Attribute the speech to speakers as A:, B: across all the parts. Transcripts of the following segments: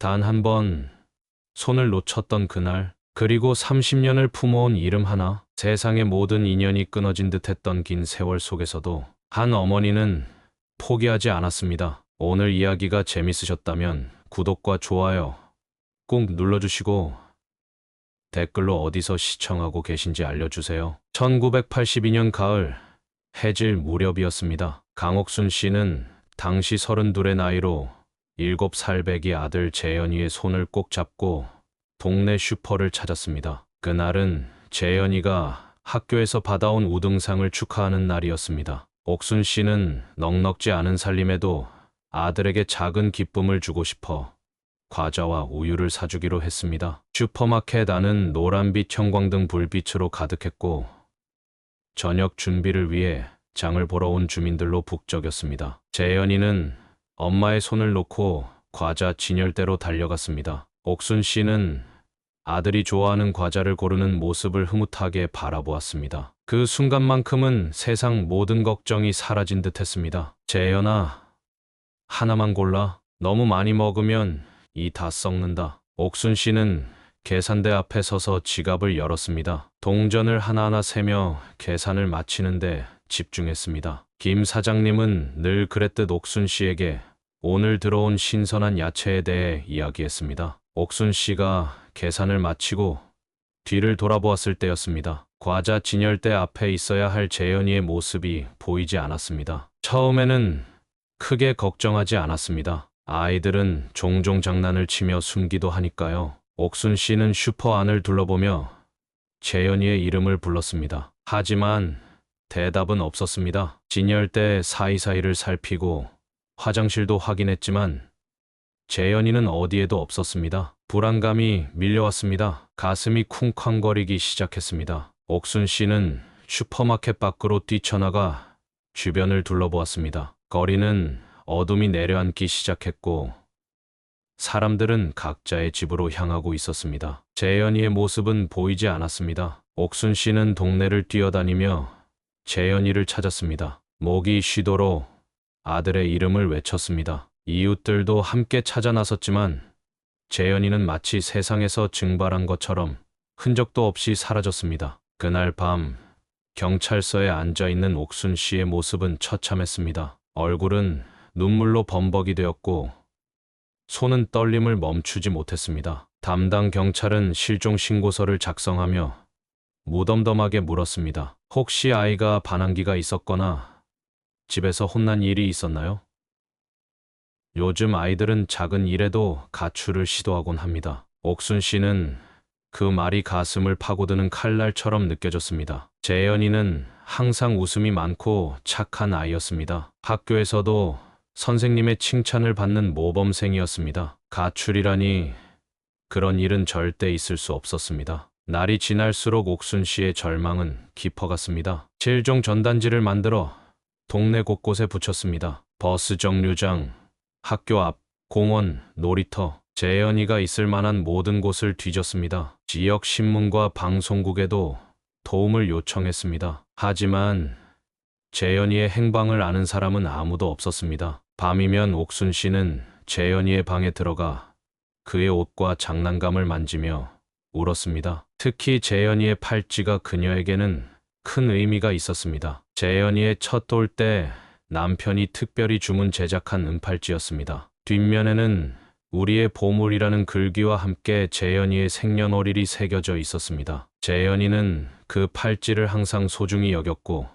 A: 단 한 번 손을 놓쳤던 그날, 그리고 30년을 품어온 이름 하나, 세상의 모든 인연이 끊어진 듯했던 긴 세월 속에서도 한 어머니는 포기하지 않았습니다. 오늘 이야기가 재밌으셨다면 구독과 좋아요 꾹 눌러주시고 댓글로 어디서 시청하고 계신지 알려주세요. 1982년 가을, 해질 무렵이었습니다. 강옥순 씨는 당시 32의 나이로 7살 배기 아들 재현이의 손을 꼭 잡고 동네 슈퍼를 찾았습니다. 그날은 재현이가 학교에서 받아온 우등상을 축하하는 날이었습니다. 옥순 씨는 넉넉지 않은 살림에도 아들에게 작은 기쁨을 주고 싶어 과자와 우유를 사주기로 했습니다. 슈퍼마켓 안은 노란빛 형광등 불빛으로 가득했고 저녁 준비를 위해 장을 보러 온 주민들로 북적였습니다. 재현이는 엄마의 손을 놓고 과자 진열대로 달려갔습니다. 옥순 씨는 아들이 좋아하는 과자를 고르는 모습을 흐뭇하게 바라보았습니다. 그 순간만큼은 세상 모든 걱정이 사라진 듯했습니다. 재현아, 하나만 골라. 너무 많이 먹으면 이 다 썩는다. 옥순 씨는 계산대 앞에 서서 지갑을 열었습니다. 동전을 하나하나 세며 계산을 마치는데 집중했습니다. 김 사장님은 늘 그랬듯 옥순 씨에게 오늘 들어온 신선한 야채에 대해 이야기했습니다. 옥순 씨가 계산을 마치고 뒤를 돌아보았을 때였습니다. 과자 진열대 앞에 있어야 할 재현이의 모습이 보이지 않았습니다. 처음에는 크게 걱정하지 않았습니다. 아이들은 종종 장난을 치며 숨기도 하니까요. 옥순 씨는 슈퍼 안을 둘러보며 재현이의 이름을 불렀습니다. 하지만 대답은 없었습니다. 진열대 사이사이를 살피고 화장실도 확인했지만 재현이는 어디에도 없었습니다. 불안감이 밀려왔습니다. 가슴이 쿵쾅거리기 시작했습니다. 옥순 씨는 슈퍼마켓 밖으로 뛰쳐나가 주변을 둘러보았습니다. 거리는 어둠이 내려앉기 시작했고 사람들은 각자의 집으로 향하고 있었습니다. 재현이의 모습은 보이지 않았습니다. 옥순 씨는 동네를 뛰어다니며 재현이를 찾았습니다. 목이 쉬도록 아들의 이름을 외쳤습니다. 이웃들도 함께 찾아 나섰지만 재현이는 마치 세상에서 증발한 것처럼 흔적도 없이 사라졌습니다. 그날 밤 경찰서에 앉아있는 옥순 씨의 모습은 처참했습니다. 얼굴은 눈물로 범벅이 되었고 손은 떨림을 멈추지 못했습니다. 담당 경찰은 실종 신고서를 작성하며 무덤덤하게 물었습니다. 혹시 아이가 반항기가 있었거나 집에서 혼난 일이 있었나요? 요즘 아이들은 작은 일에도 가출을 시도하곤 합니다. 옥순 씨는 그 말이 가슴을 파고드는 칼날처럼 느껴졌습니다. 재현이는 항상 웃음이 많고 착한 아이였습니다. 학교에서도 선생님의 칭찬을 받는 모범생이었습니다. 가출이라니 그런 일은 절대 있을 수 없었습니다. 날이 지날수록 옥순 씨의 절망은 깊어갔습니다. 실종 전단지를 만들어 동네 곳곳에 붙였습니다. 버스 정류장, 학교 앞, 공원, 놀이터, 재현이가 있을 만한 모든 곳을 뒤졌습니다. 지역 신문과 방송국에도 도움을 요청했습니다. 하지만 재현이의 행방을 아는 사람은 아무도 없었습니다. 밤이면 옥순 씨는 재현이의 방에 들어가 그의 옷과 장난감을 만지며 울었습니다. 특히 재현이의 팔찌가 그녀에게는 큰 의미가 있었습니다. 재현이의 첫 돌 때 남편이 특별히 주문 제작한 은팔찌였습니다. 뒷면에는 우리의 보물이라는 글귀와 함께 재현이의 생년월일이 새겨져 있었습니다. 재현이는 그 팔찌를 항상 소중히 여겼고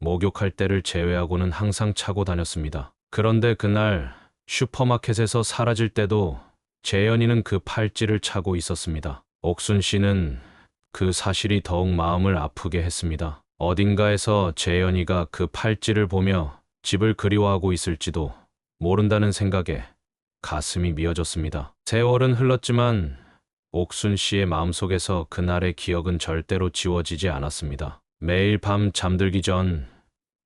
A: 목욕할 때를 제외하고는 항상 차고 다녔습니다. 그런데 그날 슈퍼마켓에서 사라질 때도 재현이는 그 팔찌를 차고 있었습니다. 옥순 씨는 그 사실이 더욱 마음을 아프게 했습니다. 어딘가에서 재현이가 그 팔찌를 보며 집을 그리워하고 있을지도 모른다는 생각에 가슴이 미어졌습니다. 세월은 흘렀지만 옥순 씨의 마음속에서 그날의 기억은 절대로 지워지지 않았습니다. 매일 밤 잠들기 전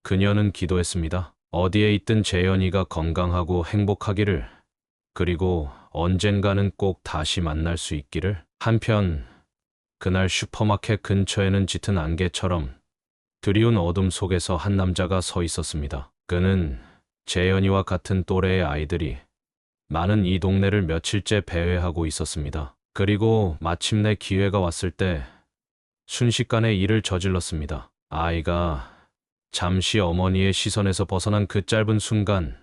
A: 그녀는 기도했습니다. 어디에 있든 재현이가 건강하고 행복하기를, 그리고 언젠가는 꼭 다시 만날 수 있기를. 한편 그날 슈퍼마켓 근처에는 짙은 안개처럼 드리운 어둠 속에서 한 남자가 서 있었습니다. 그는 재현이와 같은 또래의 아이들이 나는 이 동네를 며칠째 배회하고 있었습니다. 그리고 마침내 기회가 왔을 때 순식간에 일을 저질렀습니다. 아이가 잠시 어머니의 시선에서 벗어난 그 짧은 순간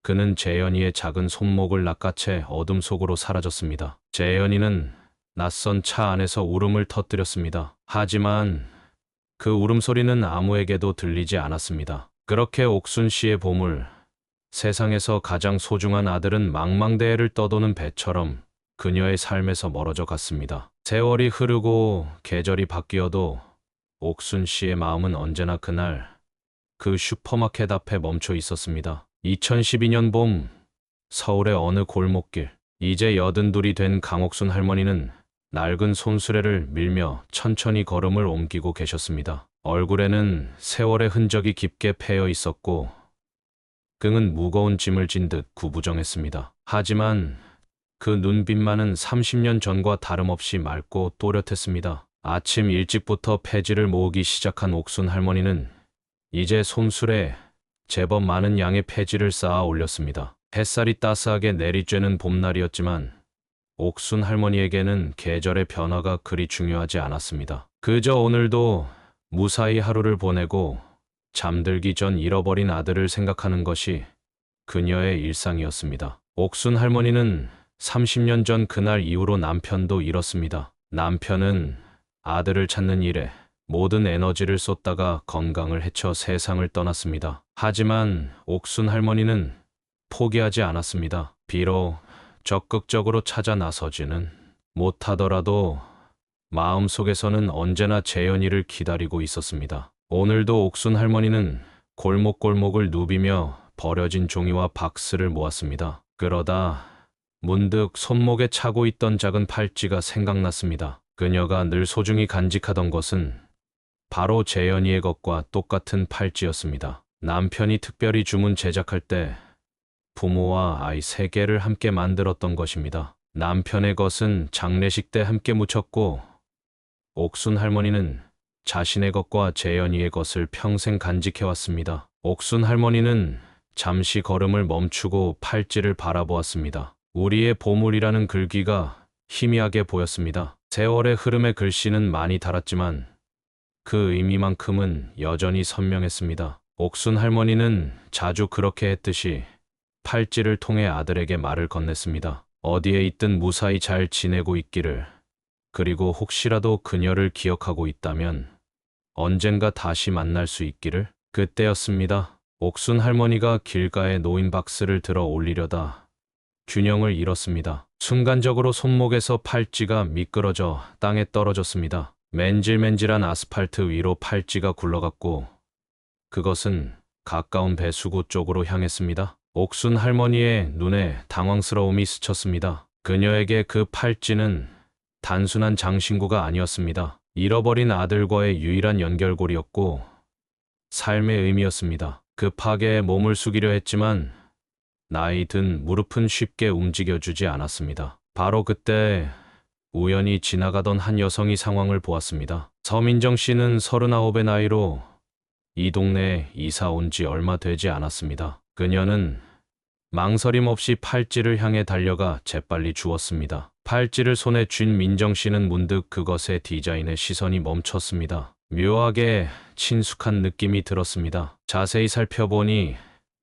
A: 그는 재현이의 작은 손목을 낚아채 어둠 속으로 사라졌습니다. 재현이는 낯선 차 안에서 울음을 터뜨렸습니다. 하지만 그 울음소리는 아무에게도 들리지 않았습니다. 그렇게 옥순 씨의 보물, 세상에서 가장 소중한 아들은 망망대해를 떠도는 배처럼 그녀의 삶에서 멀어져 갔습니다. 세월이 흐르고 계절이 바뀌어도 옥순 씨의 마음은 언제나 그날 그 슈퍼마켓 앞에 멈춰 있었습니다. 2012년 봄, 서울의 어느 골목길, 이제 82이 된 강옥순 할머니는 낡은 손수레를 밀며 천천히 걸음을 옮기고 계셨습니다. 얼굴에는 세월의 흔적이 깊게 패여 있었고 그는 무거운 짐을 진 듯 구부정했습니다. 하지만 그 눈빛만은 30년 전과 다름없이 맑고 또렷했습니다. 아침 일찍부터 폐지를 모으기 시작한 옥순 할머니는 이제 손수레에 제법 많은 양의 폐지를 쌓아 올렸습니다. 햇살이 따스하게 내리쬐는 봄날이었지만 옥순 할머니에게는 계절의 변화가 그리 중요하지 않았습니다. 그저 오늘도 무사히 하루를 보내고 잠들기 전 잃어버린 아들을 생각하는 것이 그녀의 일상이었습니다. 옥순 할머니는 30년 전 그날 이후로 남편도 잃었습니다. 남편은 아들을 찾는 일에 모든 에너지를 쏟다가 건강을 해쳐 세상을 떠났습니다. 하지만 옥순 할머니는 포기하지 않았습니다. 비록 적극적으로 찾아 나서지는 못하더라도 마음속에서는 언제나 재현이를 기다리고 있었습니다. 오늘도 옥순 할머니는 골목골목을 누비며 버려진 종이와 박스를 모았습니다. 그러다 문득 손목에 차고 있던 작은 팔찌가 생각났습니다. 그녀가 늘 소중히 간직하던 것은 바로 재현이의 것과 똑같은 팔찌였습니다. 남편이 특별히 주문 제작할 때 부모와 아이 3개를 함께 만들었던 것입니다. 남편의 것은 장례식 때 함께 묻혔고 옥순 할머니는 자신의 것과 재현이의 것을 평생 간직해왔습니다. 옥순 할머니는 잠시 걸음을 멈추고 팔찌를 바라보았습니다. 우리의 보물이라는 글귀가 희미하게 보였습니다. 세월의 흐름의 글씨는 많이 닳았지만 그 의미만큼은 여전히 선명했습니다. 옥순 할머니는 자주 그렇게 했듯이 팔찌를 통해 아들에게 말을 건넸습니다. 어디에 있든 무사히 잘 지내고 있기를, 그리고 혹시라도 그녀를 기억하고 있다면 언젠가 다시 만날 수 있기를. 그때였습니다. 옥순 할머니가 길가에 놓인 박스를 들어 올리려다 균형을 잃었습니다. 순간적으로 손목에서 팔찌가 미끄러져 땅에 떨어졌습니다. 맨질맨질한 아스팔트 위로 팔찌가 굴러갔고 그것은 가까운 배수구 쪽으로 향했습니다. 옥순 할머니의 눈에 당황스러움이 스쳤습니다. 그녀에게 그 팔찌는 단순한 장신구가 아니었습니다. 잃어버린 아들과의 유일한 연결고리였고 삶의 의미였습니다. 급하게 몸을 숙이려 했지만 나이 든 무릎은 쉽게 움직여주지 않았습니다. 바로 그때 우연히 지나가던 한 여성이 상황을 보았습니다. 서민정 씨는 39의 나이로 이 동네에 이사 온 지 얼마 되지 않았습니다. 그녀는 망설임 없이 팔찌를 향해 달려가 재빨리 주었습니다. 팔찌를 손에 쥔 민정 씨는 문득 그것의 디자인에 시선이 멈췄습니다. 묘하게 친숙한 느낌이 들었습니다. 자세히 살펴보니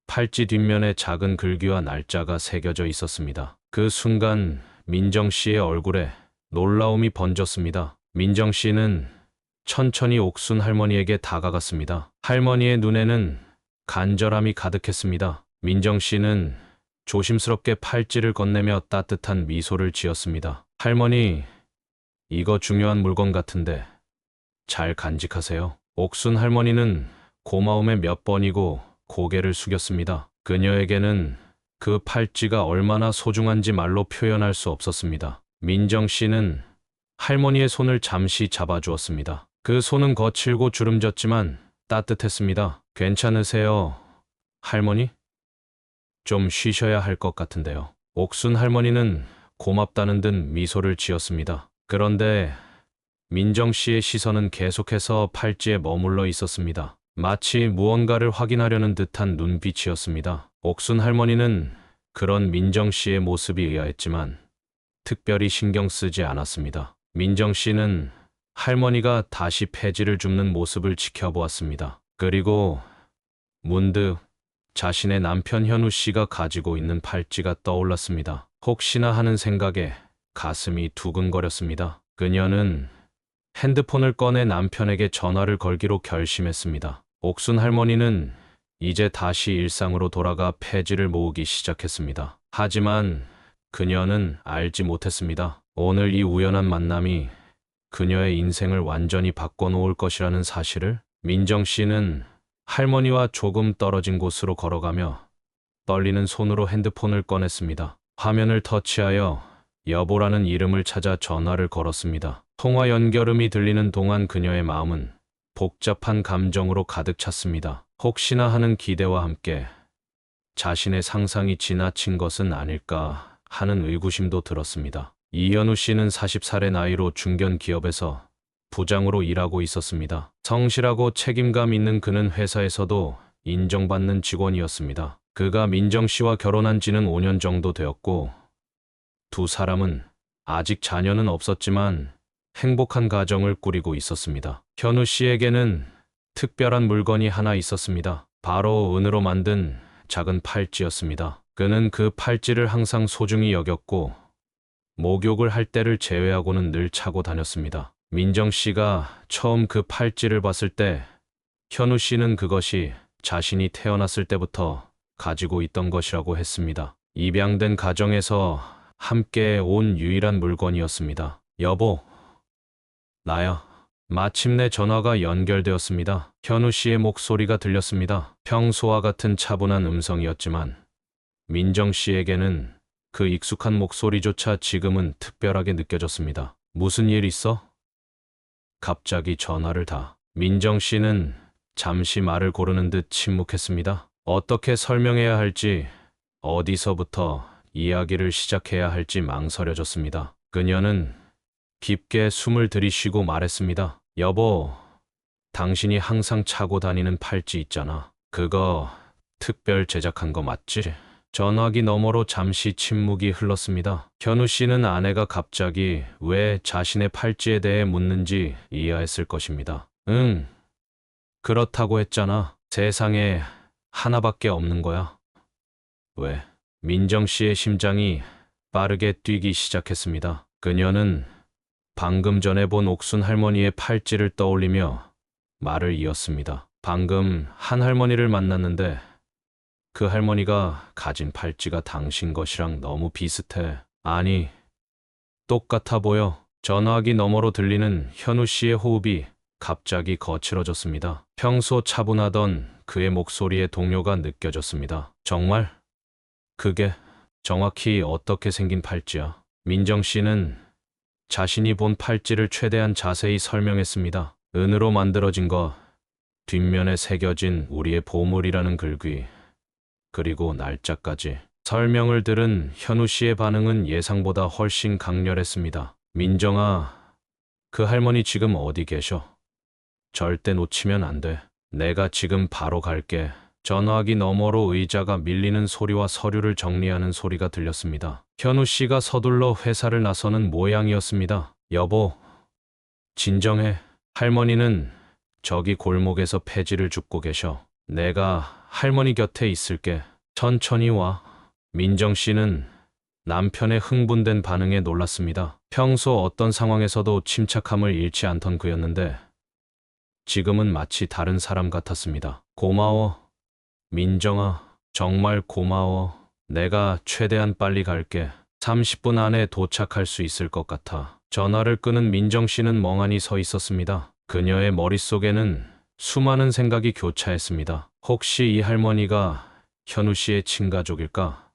A: 팔찌 뒷면에 작은 글귀와 날짜가 새겨져 있었습니다. 그 순간 민정 씨의 얼굴에 놀라움이 번졌습니다. 민정 씨는 천천히 옥순 할머니에게 다가갔습니다. 할머니의 눈에는 간절함이 가득했습니다. 민정 씨는 조심스럽게 팔찌를 건네며 따뜻한 미소를 지었습니다. 할머니, 이거 중요한 물건 같은데 잘 간직하세요. 옥순 할머니는 고마움에 몇 번이고 고개를 숙였습니다. 그녀에게는 그 팔찌가 얼마나 소중한지 말로 표현할 수 없었습니다. 민정 씨는 할머니의 손을 잠시 잡아주었습니다. 그 손은 거칠고 주름졌지만 따뜻했습니다. 괜찮으세요, 할머니? 좀 쉬셔야 할 것 같은데요. 옥순 할머니는 고맙다는 듯 미소를 지었습니다. 그런데 민정 씨의 시선은 계속해서 팔찌에 머물러 있었습니다. 마치 무언가를 확인하려는 듯한 눈빛이었습니다. 옥순 할머니는 그런 민정 씨의 모습이 의아했지만 특별히 신경 쓰지 않았습니다. 민정 씨는 할머니가 다시 폐지를 줍는 모습을 지켜보았습니다. 그리고 문득 자신의 남편 현우 씨가 가지고 있는 팔찌가 떠올랐습니다. 혹시나 하는 생각에 가슴이 두근거렸습니다. 그녀는 핸드폰을 꺼내 남편에게 전화를 걸기로 결심했습니다. 옥순 할머니는 이제 다시 일상으로 돌아가 폐지를 모으기 시작했습니다. 하지만 그녀는 알지 못했습니다. 오늘 이 우연한 만남이 그녀의 인생을 완전히 바꿔놓을 것이라는 사실을. 민정 씨는 할머니와 조금 떨어진 곳으로 걸어가며 떨리는 손으로 핸드폰을 꺼냈습니다. 화면을 터치하여 여보라는 이름을 찾아 전화를 걸었습니다. 통화 연결음이 들리는 동안 그녀의 마음은 복잡한 감정으로 가득 찼습니다. 혹시나 하는 기대와 함께 자신의 상상이 지나친 것은 아닐까 하는 의구심도 들었습니다. 이현우 씨는 40살의 나이로 중견 기업에서 부장으로 일하고 있었습니다. 성실하고 책임감 있는 그는 회사에서도 인정받는 직원이었습니다. 그가 민정 씨와 결혼한 지는 5년 정도 되었고 두 사람은 아직 자녀는 없었지만 행복한 가정을 꾸리고 있었습니다. 현우 씨에게는 특별한 물건이 하나 있었습니다. 바로 은으로 만든 작은 팔찌였습니다. 그는 그 팔찌를 항상 소중히 여겼고 목욕을 할 때를 제외하고는 늘 차고 다녔습니다. 민정 씨가 처음 그 팔찌를 봤을 때 현우 씨는 그것이 자신이 태어났을 때부터 가지고 있던 것이라고 했습니다. 입양된 가정에서 함께 온 유일한 물건이었습니다. 여보, 나야. 마침내 전화가 연결되었습니다. 현우 씨의 목소리가 들렸습니다. 평소와 같은 차분한 음성이었지만 민정 씨에게는 그 익숙한 목소리조차 지금은 특별하게 느껴졌습니다. 무슨 일 있어? 갑자기 전화를 다. 민정 씨는 잠시 말을 고르는 듯 침묵했습니다. 어떻게 설명해야 할지, 어디서부터 이야기를 시작해야 할지 망설여졌습니다. 그녀는 깊게 숨을 들이쉬고 말했습니다. 여보, 당신이 항상 차고 다니는 팔찌 있잖아. 그거 특별 제작한 거 맞지? 전화기 너머로 잠시 침묵이 흘렀습니다. 현우 씨는 아내가 갑자기 왜 자신의 팔찌에 대해 묻는지 이해했을 것입니다. 응, 그렇다고 했잖아. 세상에 하나밖에 없는 거야. 왜? 민정 씨의 심장이 빠르게 뛰기 시작했습니다. 그녀는 방금 전에 본 옥순 할머니의 팔찌를 떠올리며 말을 이었습니다. 방금 한 할머니를 만났는데 그 할머니가 가진 팔찌가 당신 것이랑 너무 비슷해. 아니, 똑같아 보여. 전화기 너머로 들리는 현우 씨의 호흡이 갑자기 거칠어졌습니다. 평소 차분하던 그의 목소리에 동요가 느껴졌습니다. 정말? 그게 정확히 어떻게 생긴 팔찌야? 민정 씨는 자신이 본 팔찌를 최대한 자세히 설명했습니다. 은으로 만들어진 것, 뒷면에 새겨진 우리의 보물이라는 글귀, 그리고 날짜까지. 설명을 들은 현우 씨의 반응은 예상보다 훨씬 강렬했습니다. 민정아, 그 할머니 지금 어디 계셔? 절대 놓치면 안 돼. 내가 지금 바로 갈게. 전화기 너머로 의자가 밀리는 소리와 서류를 정리하는 소리가 들렸습니다. 현우 씨가 서둘러 회사를 나서는 모양이었습니다. 여보, 진정해. 할머니는 저기 골목에서 폐지를 줍고 계셔. 내가 할머니 곁에 있을게. 천천히 와. 민정 씨는 남편의 흥분된 반응에 놀랐습니다. 평소 어떤 상황에서도 침착함을 잃지 않던 그였는데 지금은 마치 다른 사람 같았습니다. 고마워. 민정아, 정말 고마워. 내가 최대한 빨리 갈게. 30분 안에 도착할 수 있을 것 같아. 전화를 끄는 민정 씨는 멍하니 서 있었습니다. 그녀의 머릿속에는 수많은 생각이 교차했습니다. 혹시 이 할머니가 현우 씨의 친가족일까?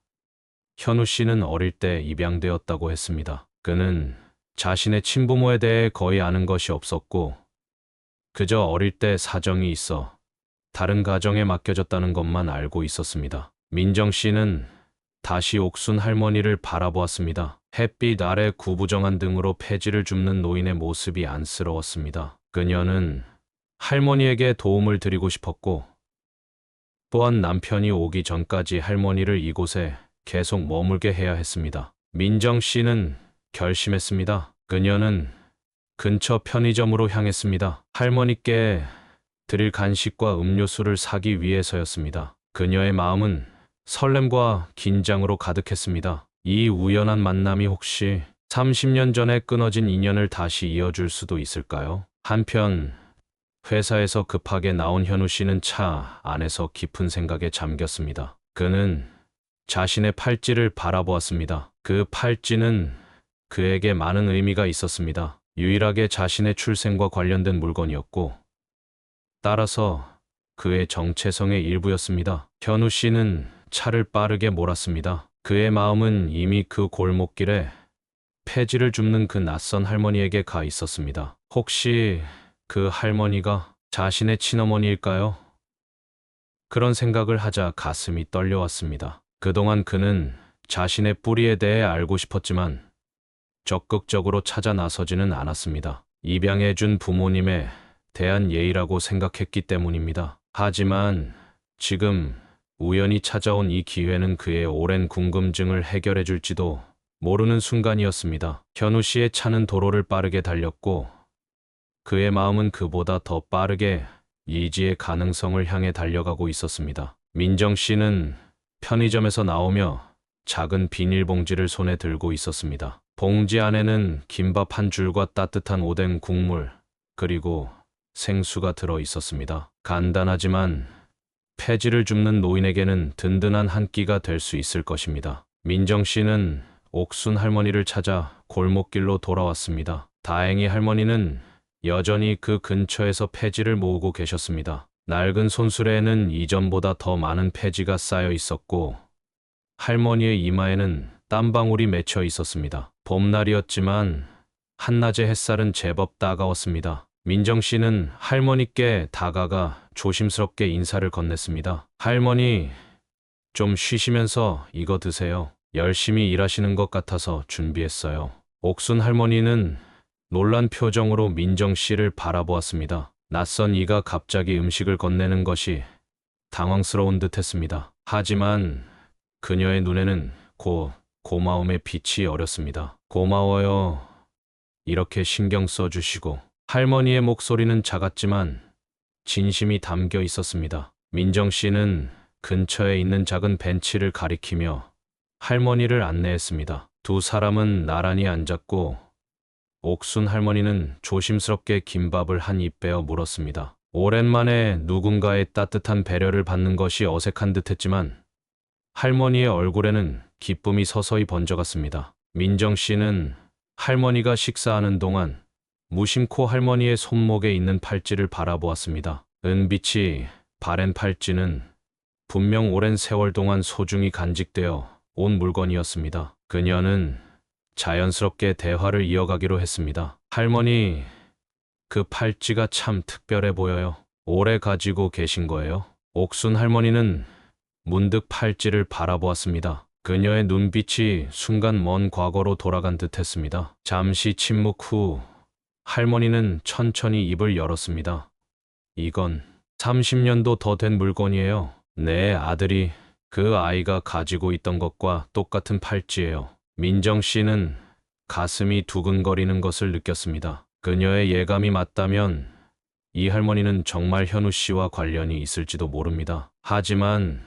A: 현우 씨는 어릴 때 입양되었다고 했습니다. 그는 자신의 친부모에 대해 거의 아는 것이 없었고 그저 어릴 때 사정이 있어 다른 가정에 맡겨졌다는 것만 알고 있었습니다. 민정 씨는 다시 옥순 할머니를 바라보았습니다. 햇빛 아래 구부정한 등으로 폐지를 줍는 노인의 모습이 안쓰러웠습니다. 그녀는 할머니에게 도움을 드리고 싶었고 또한 남편이 오기 전까지 할머니를 이곳에 계속 머물게 해야 했습니다. 민정 씨는 결심했습니다. 그녀는 근처 편의점으로 향했습니다. 할머니께 드릴 간식과 음료수를 사기 위해서였습니다. 그녀의 마음은 설렘과 긴장으로 가득했습니다. 이 우연한 만남이 혹시 30년 전에 끊어진 인연을 다시 이어줄 수도 있을까요? 한편 회사에서 급하게 나온 현우 씨는 차 안에서 깊은 생각에 잠겼습니다. 그는 자신의 팔찌를 바라보았습니다. 그 팔찌는 그에게 많은 의미가 있었습니다. 유일하게 자신의 출생과 관련된 물건이었고, 따라서 그의 정체성의 일부였습니다. 현우 씨는 차를 빠르게 몰았습니다. 그의 마음은 이미 그 골목길에 폐지를 줍는 그 낯선 할머니에게 가 있었습니다. 혹시 그 할머니가 자신의 친어머니일까요? 그런 생각을 하자 가슴이 떨려왔습니다. 그동안 그는 자신의 뿌리에 대해 알고 싶었지만 적극적으로 찾아 나서지는 않았습니다. 입양해준 부모님에 대한 예의라고 생각했기 때문입니다. 하지만 지금 우연히 찾아온 이 기회는 그의 오랜 궁금증을 해결해 줄지도 모르는 순간이었습니다. 현우 씨의 차는 도로를 빠르게 달렸고 그의 마음은 그보다 더 빠르게 이지의 가능성을 향해 달려가고 있었습니다. 민정 씨는 편의점에서 나오며 작은 비닐봉지를 손에 들고 있었습니다. 봉지 안에는 김밥 한 줄과 따뜻한 오뎅 국물, 그리고 생수가 들어 있었습니다. 간단하지만 폐지를 줍는 노인에게는 든든한 한 끼가 될 수 있을 것입니다. 민정 씨는 옥순 할머니를 찾아 골목길로 돌아왔습니다. 다행히 할머니는 여전히 그 근처에서 폐지를 모으고 계셨습니다. 낡은 손수레에는 이전보다 더 많은 폐지가 쌓여 있었고 할머니의 이마에는 땀방울이 맺혀 있었습니다. 봄날이었지만 한낮의 햇살은 제법 따가웠습니다. 민정 씨는 할머니께 다가가 조심스럽게 인사를 건넸습니다. 할머니, 좀 쉬시면서 이거 드세요. 열심히 일하시는 것 같아서 준비했어요. 옥순 할머니는 놀란 표정으로 민정 씨를 바라보았습니다. 낯선 이가 갑자기 음식을 건네는 것이 당황스러운 듯 했습니다. 하지만 그녀의 눈에는 고마움의 빛이 어렸습니다. 고마워요. 이렇게 신경 써주시고. 할머니의 목소리는 작았지만 진심이 담겨 있었습니다. 민정 씨는 근처에 있는 작은 벤치를 가리키며 할머니를 안내했습니다. 두 사람은 나란히 앉았고 옥순 할머니는 조심스럽게 김밥을 한 입 베어 물었습니다. 오랜만에 누군가의 따뜻한 배려를 받는 것이 어색한 듯했지만 할머니의 얼굴에는 기쁨이 서서히 번져갔습니다. 민정 씨는 할머니가 식사하는 동안 무심코 할머니의 손목에 있는 팔찌를 바라보았습니다. 은빛이 바랜 팔찌는 분명 오랜 세월 동안 소중히 간직되어 온 물건이었습니다. 그녀는 자연스럽게 대화를 이어가기로 했습니다. 할머니, 그 팔찌가 참 특별해 보여요. 오래 가지고 계신 거예요? 옥순 할머니는 문득 팔찌를 바라보았습니다. 그녀의 눈빛이 순간 먼 과거로 돌아간 듯 했습니다. 잠시 침묵 후 할머니는 천천히 입을 열었습니다. 이건 30년도 더 된 물건이에요. 내 아들이 그 아이가 가지고 있던 것과 똑같은 팔찌예요. 민정 씨는 가슴이 두근거리는 것을 느꼈습니다. 그녀의 예감이 맞다면 이 할머니는 정말 현우 씨와 관련이 있을지도 모릅니다. 하지만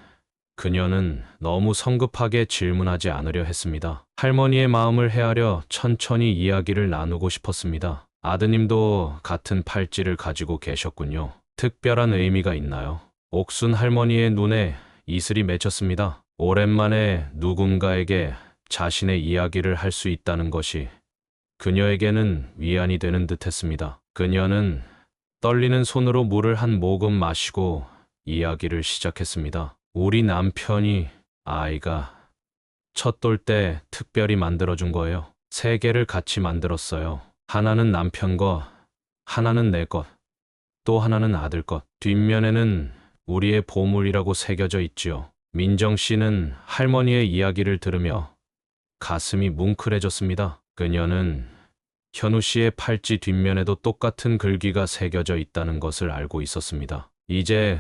A: 그녀는 너무 성급하게 질문하지 않으려 했습니다. 할머니의 마음을 헤아려 천천히 이야기를 나누고 싶었습니다. 아드님도 같은 팔찌를 가지고 계셨군요. 특별한 의미가 있나요? 옥순 할머니의 눈에 이슬이 맺혔습니다. 오랜만에 누군가에게 자신의 이야기를 할 수 있다는 것이 그녀에게는 위안이 되는 듯했습니다. 그녀는 떨리는 손으로 물을 한 모금 마시고 이야기를 시작했습니다. 우리 남편이 아이가 첫 돌 때 특별히 만들어준 거예요. 3개를 같이 만들었어요. 하나는 남편 것, 하나는 내 것, 또 하나는 아들 것. 뒷면에는 우리의 보물이라고 새겨져 있지요. 민정 씨는 할머니의 이야기를 들으며 가슴이 뭉클해졌습니다. 그녀는 현우 씨의 팔찌 뒷면에도 똑같은 글귀가 새겨져 있다는 것을 알고 있었습니다. 이제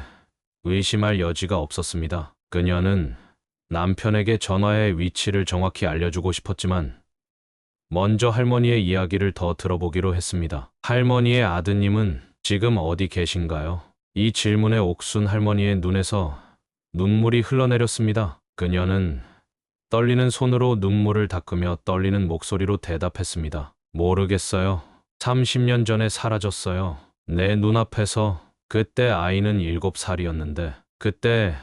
A: 의심할 여지가 없었습니다. 그녀는 남편에게 전화의 위치를 정확히 알려주고 싶었지만 먼저 할머니의 이야기를 더 들어보기로 했습니다. 할머니의 아드님은 지금 어디 계신가요? 이 질문에 옥순 할머니의 눈에서 눈물이 흘러내렸습니다. 그녀는 떨리는 손으로 눈물을 닦으며 떨리는 목소리로 대답했습니다. 모르겠어요. 30년 전에 사라졌어요. 내 눈앞에서. 그때 아이는 7살이었는데 그때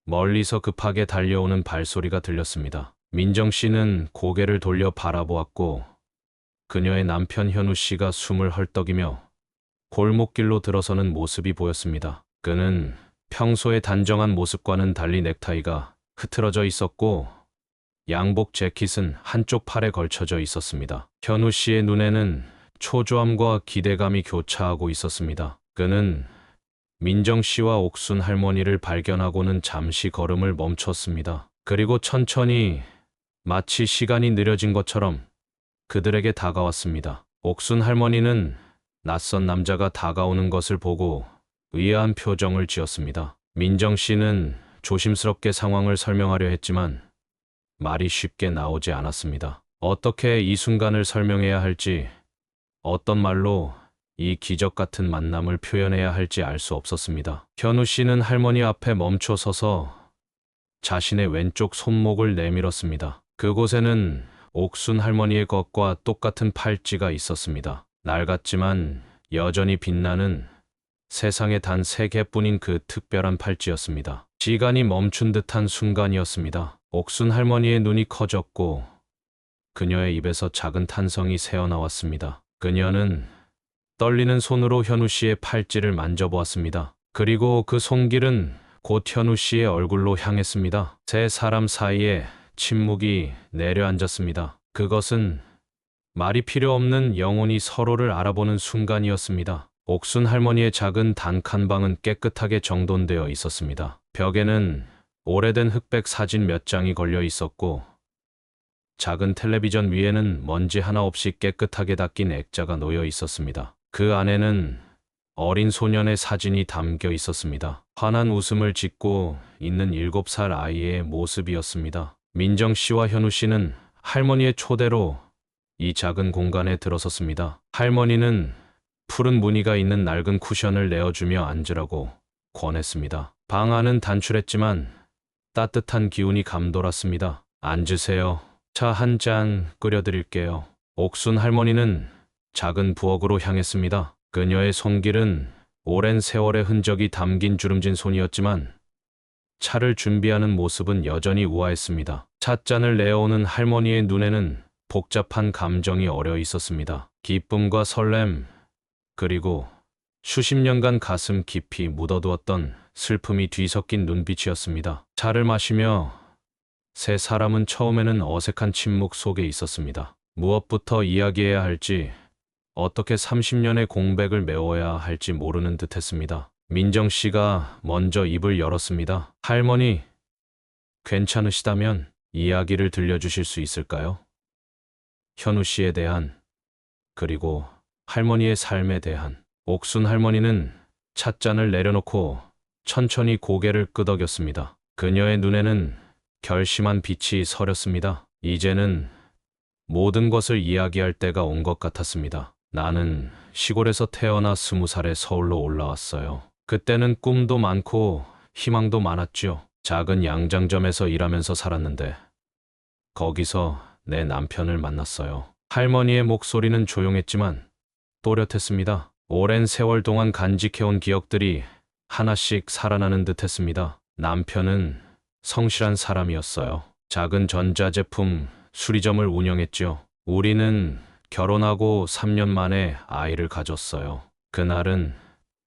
A: 멀리서 급하게 달려오는 발소리가 들렸습니다. 민정 씨는 고개를 돌려 바라보았고 그녀의 남편 현우 씨가 숨을 헐떡이며 골목길로 들어서는 모습이 보였습니다. 그는 평소의 단정한 모습과는 달리 넥타이가 흐트러져 있었고 양복 재킷은 한쪽 팔에 걸쳐져 있었습니다. 현우 씨의 눈에는 초조함과 기대감이 교차하고 있었습니다. 그는 민정 씨와 옥순 할머니를 발견하고는 잠시 걸음을 멈췄습니다. 그리고 천천히 마치 시간이 느려진 것처럼 그들에게 다가왔습니다. 옥순 할머니는 낯선 남자가 다가오는 것을 보고 의아한 표정을 지었습니다. 민정 씨는 조심스럽게 상황을 설명하려 했지만 말이 쉽게 나오지 않았습니다. 어떻게 이 순간을 설명해야 할지, 어떤 말로 이 기적 같은 만남을 표현해야 할지 알 수 없었습니다. 현우 씨는 할머니 앞에 멈춰 서서 자신의 왼쪽 손목을 내밀었습니다. 그곳에는 옥순 할머니의 것과 똑같은 팔찌가 있었습니다. 낡았지만 여전히 빛나는 세상에 단 3개뿐인 그 특별한 팔찌였습니다. 시간이 멈춘 듯한 순간이었습니다. 옥순 할머니의 눈이 커졌고 그녀의 입에서 작은 탄성이 새어나왔습니다. 그녀는 떨리는 손으로 현우 씨의 팔찌를 만져보았습니다. 그리고 그 손길은 곧 현우 씨의 얼굴로 향했습니다. 세 사람 사이에 침묵이 내려앉았습니다. 그것은 말이 필요 없는 영혼이 서로를 알아보는 순간이었습니다. 옥순 할머니의 작은 단칸방은 깨끗하게 정돈되어 있었습니다. 벽에는 오래된 흑백 사진 몇 장이 걸려 있었고 작은 텔레비전 위에는 먼지 하나 없이 깨끗하게 닦인 액자가 놓여 있었습니다. 그 안에는 어린 소년의 사진이 담겨 있었습니다. 환한 웃음을 짓고 있는 7살 아이의 모습이었습니다. 민정 씨와 현우 씨는 할머니의 초대로 이 작은 공간에 들어섰습니다. 할머니는 푸른 무늬가 있는 낡은 쿠션을 내어주며 앉으라고 권했습니다. 방 안은 단출했지만 따뜻한 기운이 감돌았습니다. 앉으세요. 차 한 잔 끓여드릴게요. 옥순 할머니는 작은 부엌으로 향했습니다. 그녀의 손길은 오랜 세월의 흔적이 담긴 주름진 손이었지만 차를 준비하는 모습은 여전히 우아했습니다. 찻잔을 내어오는 할머니의 눈에는 복잡한 감정이 어려 있었습니다. 기쁨과 설렘, 그리고 수십 년간 가슴 깊이 묻어두었던 슬픔이 뒤섞인 눈빛이었습니다. 차를 마시며 세 사람은 처음에는 어색한 침묵 속에 있었습니다. 무엇부터 이야기해야 할지, 어떻게 30년의 공백을 메워야 할지 모르는 듯했습니다. 민정 씨가 먼저 입을 열었습니다. 할머니, 괜찮으시다면 이야기를 들려주실 수 있을까요? 현우 씨에 대한, 그리고 할머니의 삶에 대한. 옥순 할머니는 찻잔을 내려놓고 천천히 고개를 끄덕였습니다. 그녀의 눈에는 결심한 빛이 서렸습니다. 이제는 모든 것을 이야기할 때가 온 것 같았습니다. 나는 시골에서 태어나 20살에 서울로 올라왔어요. 그때는 꿈도 많고 희망도 많았죠. 작은 양장점에서 일하면서 살았는데 거기서 내 남편을 만났어요. 할머니의 목소리는 조용했지만 또렷했습니다. 오랜 세월 동안 간직해온 기억들이 하나씩 살아나는 듯했습니다. 남편은 성실한 사람이었어요. 작은 전자제품 수리점을 운영했죠. 우리는 결혼하고 3년 만에 아이를 가졌어요. 그날은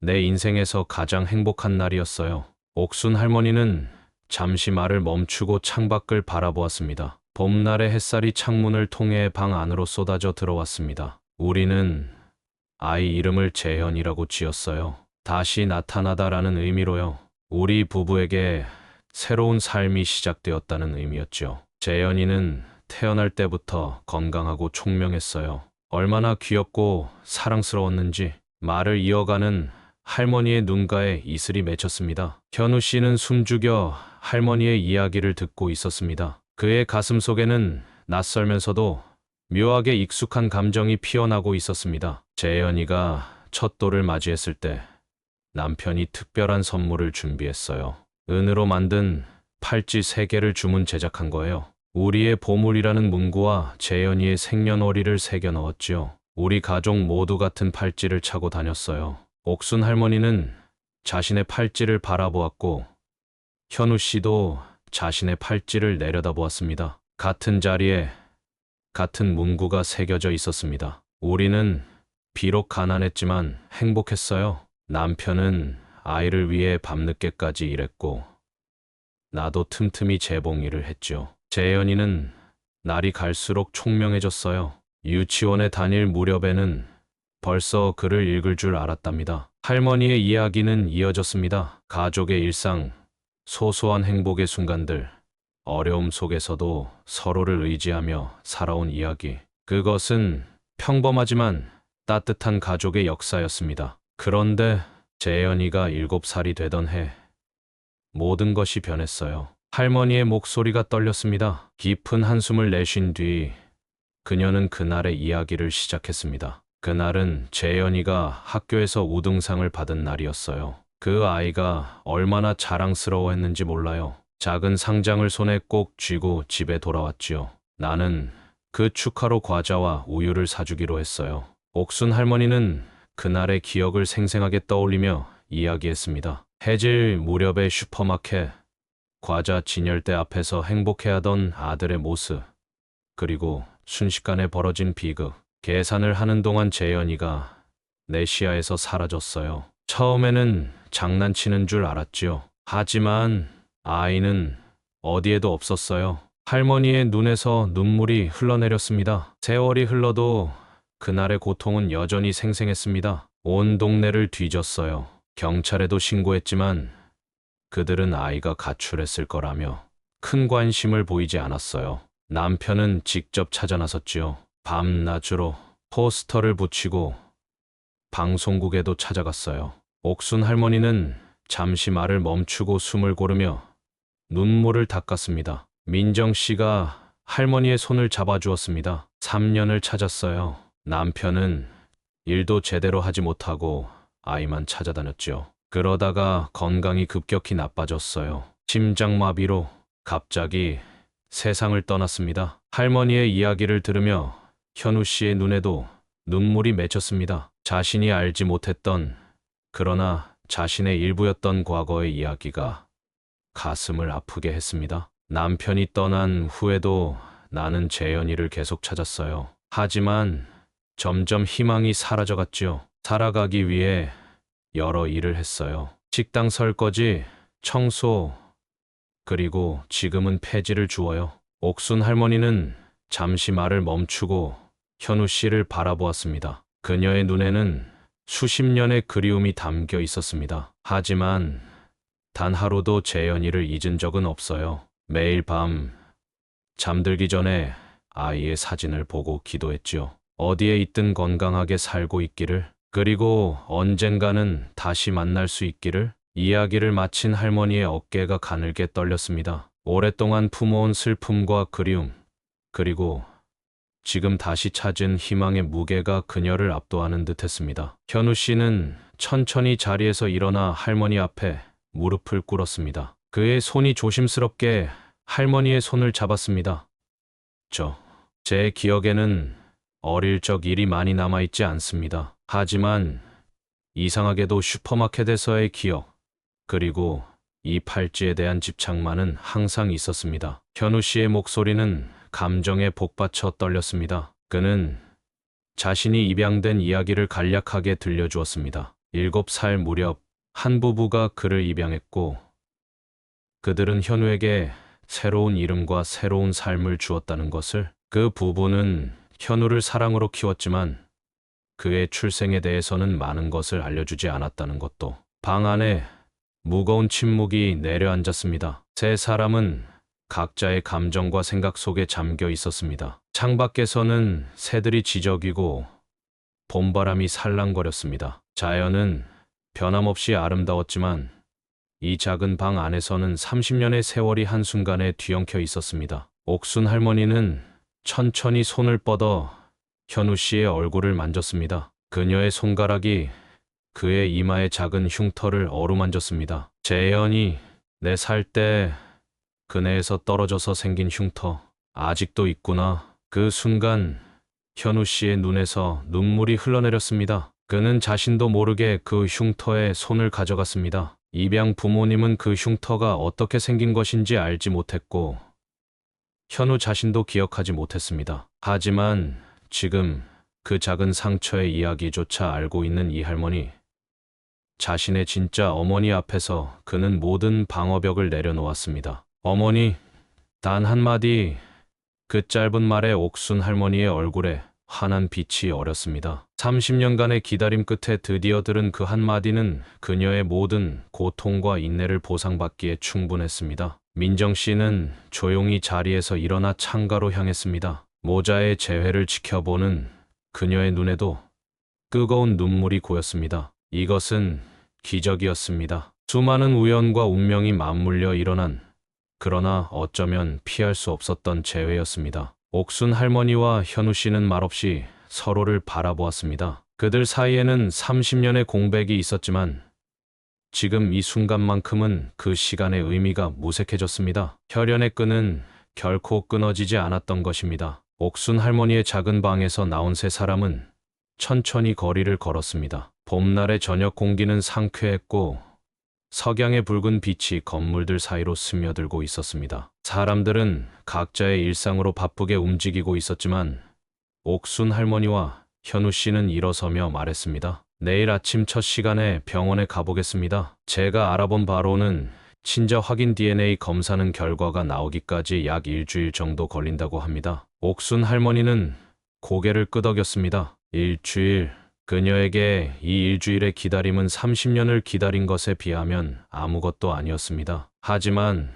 A: 내 인생에서 가장 행복한 날이었어요. 옥순 할머니는 잠시 말을 멈추고 창밖을 바라보았습니다. 봄날의 햇살이 창문을 통해 방 안으로 쏟아져 들어왔습니다. 우리는 아이 이름을 재현이라고 지었어요. 다시 나타나다라는 의미로요. 우리 부부에게 새로운 삶이 시작되었다는 의미였죠. 재현이는 태어날 때부터 건강하고 총명했어요. 얼마나 귀엽고 사랑스러웠는지. 말을 이어가는 할머니의 눈가에 이슬이 맺혔습니다. 현우 씨는 숨죽여 할머니의 이야기를 듣고 있었습니다. 그의 가슴 속에는 낯설면서도 묘하게 익숙한 감정이 피어나고 있었습니다. 재현이가 첫 돌을 맞이했을 때 남편이 특별한 선물을 준비했어요. 은으로 만든 팔찌 3개를 주문 제작한 거예요. 우리의 보물이라는 문구와 재현이의 생년월일을 새겨 넣었지요. 우리 가족 모두 같은 팔찌를 차고 다녔어요. 옥순 할머니는 자신의 팔찌를 바라보았고 현우 씨도 자신의 팔찌를 내려다보았습니다. 같은 자리에 같은 문구가 새겨져 있었습니다. 우리는 비록 가난했지만 행복했어요. 남편은 아이를 위해 밤늦게까지 일했고 나도 틈틈이 재봉일을 했죠. 재현이는 날이 갈수록 총명해졌어요. 유치원에 다닐 무렵에는 벌써 글을 읽을 줄 알았답니다. 할머니의 이야기는 이어졌습니다. 가족의 일상, 소소한 행복의 순간들, 어려움 속에서도 서로를 의지하며 살아온 이야기. 그것은 평범하지만 따뜻한 가족의 역사였습니다. 그런데 재현이가 7살이 되던 해, 모든 것이 변했어요. 할머니의 목소리가 떨렸습니다. 깊은 한숨을 내쉰 뒤 그녀는 그날의 이야기를 시작했습니다. 그날은 재현이가 학교에서 우등상을 받은 날이었어요. 그 아이가 얼마나 자랑스러워했는지 몰라요. 작은 상장을 손에 꼭 쥐고 집에 돌아왔지요. 나는 그 축하로 과자와 우유를 사주기로 했어요. 옥순 할머니는 그날의 기억을 생생하게 떠올리며 이야기했습니다. 해질 무렵의 슈퍼마켓, 과자 진열대 앞에서 행복해하던 아들의 모습, 그리고 순식간에 벌어진 비극. 계산을 하는 동안 재현이가 내 시야에서 사라졌어요. 처음에는 장난치는 줄 알았지요. 하지만 아이는 어디에도 없었어요. 할머니의 눈에서 눈물이 흘러내렸습니다. 세월이 흘러도 그날의 고통은 여전히 생생했습니다. 온 동네를 뒤졌어요. 경찰에도 신고했지만 그들은 아이가 가출했을 거라며 큰 관심을 보이지 않았어요. 남편은 직접 찾아 나섰지요. 밤낮으로 포스터를 붙이고 방송국에도 찾아갔어요. 옥순 할머니는 잠시 말을 멈추고 숨을 고르며 눈물을 닦았습니다. 민정 씨가 할머니의 손을 잡아주었습니다. 3년을 찾았어요. 남편은 일도 제대로 하지 못하고 아이만 찾아다녔죠. 그러다가 건강이 급격히 나빠졌어요. 심장마비로 갑자기 세상을 떠났습니다. 할머니의 이야기를 들으며 현우 씨의 눈에도 눈물이 맺혔습니다. 자신이 알지 못했던, 그러나 자신의 일부였던 과거의 이야기가 가슴을 아프게 했습니다. 남편이 떠난 후에도 나는 재현이를 계속 찾았어요. 하지만 점점 희망이 사라져갔지요. 살아가기 위해 여러 일을 했어요. 식당 설거지, 청소, 그리고 지금은 폐지를 주워요. 옥순 할머니는 잠시 말을 멈추고 현우 씨를 바라보았습니다. 그녀의 눈에는 수십 년의 그리움이 담겨 있었습니다. 하지만 단 하루도 재현이를 잊은 적은 없어요. 매일 밤 잠들기 전에 아이의 사진을 보고 기도했지요. 어디에 있든 건강하게 살고 있기를, 그리고 언젠가는 다시 만날 수 있기를. 이야기를 마친 할머니의 어깨가 가늘게 떨렸습니다. 오랫동안 품어온 슬픔과 그리움, 그리고 지금 다시 찾은 희망의 무게가 그녀를 압도하는 듯했습니다. 현우 씨는 천천히 자리에서 일어나 할머니 앞에 무릎을 꿇었습니다. 그의 손이 조심스럽게 할머니의 손을 잡았습니다. 제 기억에는 어릴 적 일이 많이 남아있지 않습니다. 하지만 이상하게도 슈퍼마켓에서의 기억, 그리고 이 팔찌에 대한 집착만은 항상 있었습니다. 현우 씨의 목소리는 감정에 복받쳐 떨렸습니다. 그는 자신이 입양된 이야기를 간략하게 들려주었습니다. 7살 무렵 한 부부가 그를 입양했고 그들은 현우에게 새로운 이름과 새로운 삶을 주었다는 것을. 그 부부는 현우를 사랑으로 키웠지만 그의 출생에 대해서는 많은 것을 알려주지 않았다는 것도. 방 안에 무거운 침묵이 내려앉았습니다. 세 사람은 각자의 감정과 생각 속에 잠겨 있었습니다. 창밖에서는 새들이 지저귀고 봄바람이 살랑거렸습니다. 자연은 변함없이 아름다웠지만 이 작은 방 안에서는 30년의 세월이 한순간에 뒤엉켜 있었습니다. 옥순 할머니는 천천히 손을 뻗어 현우 씨의 얼굴을 만졌습니다. 그녀의 손가락이 그의 이마의 작은 흉터를 어루만졌습니다. 재현이, 내 살 때 그네에서 떨어져서 생긴 흉터, 아직도 있구나. 그 순간 현우 씨의 눈에서 눈물이 흘러내렸습니다. 그는 자신도 모르게 그 흉터에 손을 가져갔습니다. 입양 부모님은 그 흉터가 어떻게 생긴 것인지 알지 못했고, 현우 자신도 기억하지 못했습니다. 하지만 지금 그 작은 상처의 이야기조차 알고 있는 이 할머니, 자신의 진짜 어머니 앞에서 그는 모든 방어벽을 내려놓았습니다. 어머니, 단 한마디. 그 짧은 말에 옥순 할머니의 얼굴에 환한 빛이 어렸습니다. 30년간의 기다림 끝에 드디어 들은 그 한마디는 그녀의 모든 고통과 인내를 보상받기에 충분했습니다. 민정 씨는 조용히 자리에서 일어나 창가로 향했습니다. 모자의 재회를 지켜보는 그녀의 눈에도 뜨거운 눈물이 고였습니다. 이것은 기적이었습니다. 수많은 우연과 운명이 맞물려 일어난, 그러나 어쩌면 피할 수 없었던 재회였습니다. 옥순 할머니와 현우 씨는 말없이 서로를 바라보았습니다. 그들 사이에는 30년의 공백이 있었지만 지금 이 순간만큼은 그 시간의 의미가 무색해졌습니다. 혈연의 끈은 결코 끊어지지 않았던 것입니다. 옥순 할머니의 작은 방에서 나온 세 사람은 천천히 거리를 걸었습니다. 봄날의 저녁 공기는 상쾌했고 석양의 붉은 빛이 건물들 사이로 스며들고 있었습니다. 사람들은 각자의 일상으로 바쁘게 움직이고 있었지만 옥순 할머니와 현우 씨는 일어서며 말했습니다. 내일 아침 첫 시간에 병원에 가보겠습니다. 제가 알아본 바로는 친자 확인 DNA 검사는 결과가 나오기까지 약 일주일 정도 걸린다고 합니다. 옥순 할머니는 고개를 끄덕였습니다. 일주일. 그녀에게 이 일주일의 기다림은 30년을 기다린 것에 비하면 아무것도 아니었습니다. 하지만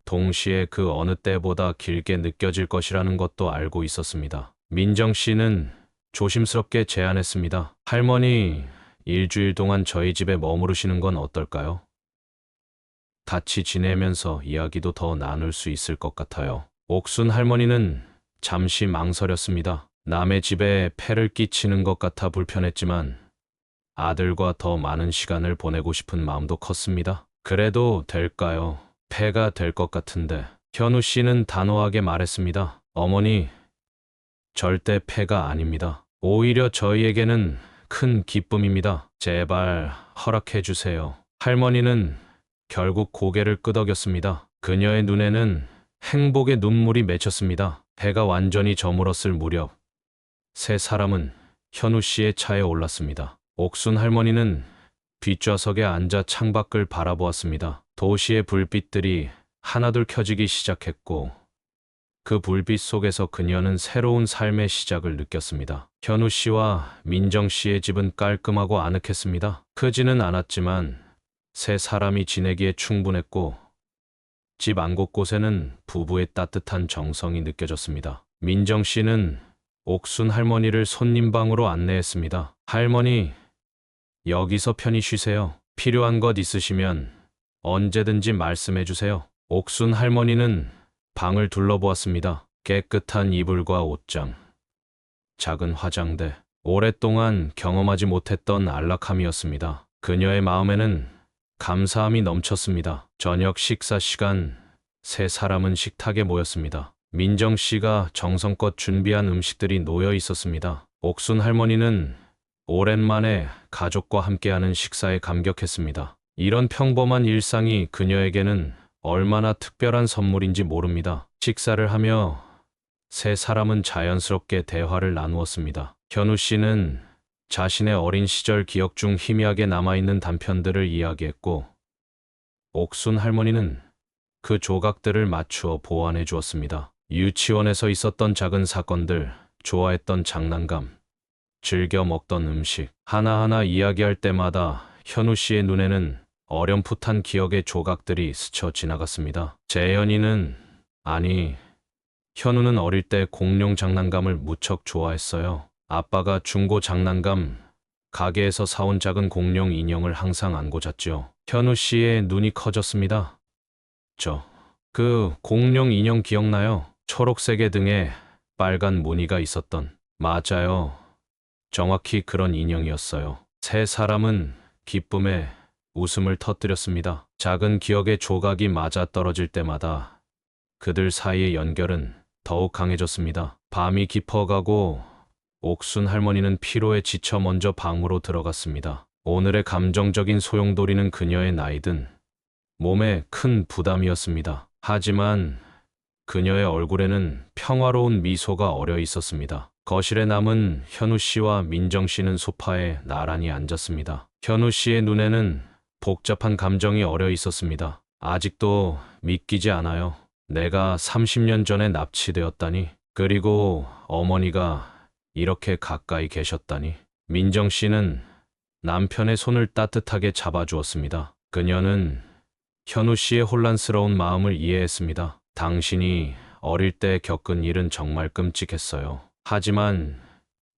A: 동시에 그 어느 때보다 길게 느껴질 것이라는 것도 알고 있었습니다. 민정 씨는 조심스럽게 제안했습니다. 할머니, 일주일 동안 저희 집에 머무르시는 건 어떨까요? 같이 지내면서 이야기도 더 나눌 수 있을 것 같아요. 옥순 할머니는 잠시 망설였습니다. 남의 집에 폐를 끼치는 것 같아 불편했지만 아들과 더 많은 시간을 보내고 싶은 마음도 컸습니다. 그래도 될까요? 폐가 될 것 같은데. 현우 씨는 단호하게 말했습니다. 어머니, 절대 폐가 아닙니다. 오히려 저희에게는 큰 기쁨입니다. 제발 허락해 주세요. 할머니는 결국 고개를 끄덕였습니다. 그녀의 눈에는 행복의 눈물이 맺혔습니다. 해가 완전히 저물었을 무렵 세 사람은 현우 씨의 차에 올랐습니다. 옥순 할머니는 뒷좌석에 앉아 창밖을 바라보았습니다. 도시의 불빛들이 하나둘 켜지기 시작했고 그 불빛 속에서 그녀는 새로운 삶의 시작을 느꼈습니다. 현우 씨와 민정 씨의 집은 깔끔하고 아늑했습니다. 크지는 않았지만 세 사람이 지내기에 충분했고 집 안 곳곳에는 부부의 따뜻한 정성이 느껴졌습니다. 민정 씨는 옥순 할머니를 손님방으로 안내했습니다. 할머니, 여기서 편히 쉬세요. 필요한 것 있으시면 언제든지 말씀해 주세요. 옥순 할머니는 방을 둘러보았습니다. 깨끗한 이불과 옷장, 작은 화장대, 오랫동안 경험하지 못했던 안락함이었습니다. 그녀의 마음에는 감사함이 넘쳤습니다. 저녁 식사 시간, 세 사람은 식탁에 모였습니다. 민정 씨가 정성껏 준비한 음식들이 놓여 있었습니다. 옥순 할머니는 오랜만에 가족과 함께하는 식사에 감격했습니다. 이런 평범한 일상이 그녀에게는 얼마나 특별한 선물인지 모릅니다. 식사를 하며 세 사람은 자연스럽게 대화를 나누었습니다. 현우 씨는 자신의 어린 시절 기억 중 희미하게 남아있는 단편들을 이야기했고 옥순 할머니는 그 조각들을 맞추어 보완해 주었습니다. 유치원에서 있었던 작은 사건들, 좋아했던 장난감, 즐겨 먹던 음식, 하나하나 이야기할 때마다 현우 씨의 눈에는 어렴풋한 기억의 조각들이 스쳐 지나갔습니다. 재현이는, 아니, 현우는 어릴 때 공룡 장난감을 무척 좋아했어요. 아빠가 중고 장난감 가게에서 사온 작은 공룡 인형을 항상 안고 잤죠. 현우 씨의 눈이 커졌습니다. 그 공룡 인형 기억나요? 초록색의 등에 빨간 무늬가 있었던. 맞아요. 정확히 그런 인형이었어요. 세 사람은 기쁨에 웃음을 터뜨렸습니다. 작은 기억의 조각이 맞아 떨어질 때마다 그들 사이의 연결은 더욱 강해졌습니다. 밤이 깊어가고 옥순 할머니는 피로에 지쳐 먼저 방으로 들어갔습니다. 오늘의 감정적인 소용돌이는 그녀의 나이든 몸에 큰 부담이었습니다. 하지만 그녀의 얼굴에는 평화로운 미소가 어려 있었습니다. 거실에 남은 현우 씨와 민정 씨는 소파에 나란히 앉았습니다. 현우 씨의 눈에는 복잡한 감정이 어려 있었습니다. 아직도 믿기지 않아요. 내가 30년 전에 납치되었다니. 그리고 어머니가 이렇게 가까이 계셨다니. 민정 씨는 남편의 손을 따뜻하게 잡아주었습니다. 그녀는 현우 씨의 혼란스러운 마음을 이해했습니다. 당신이 어릴 때 겪은 일은 정말 끔찍했어요. 하지만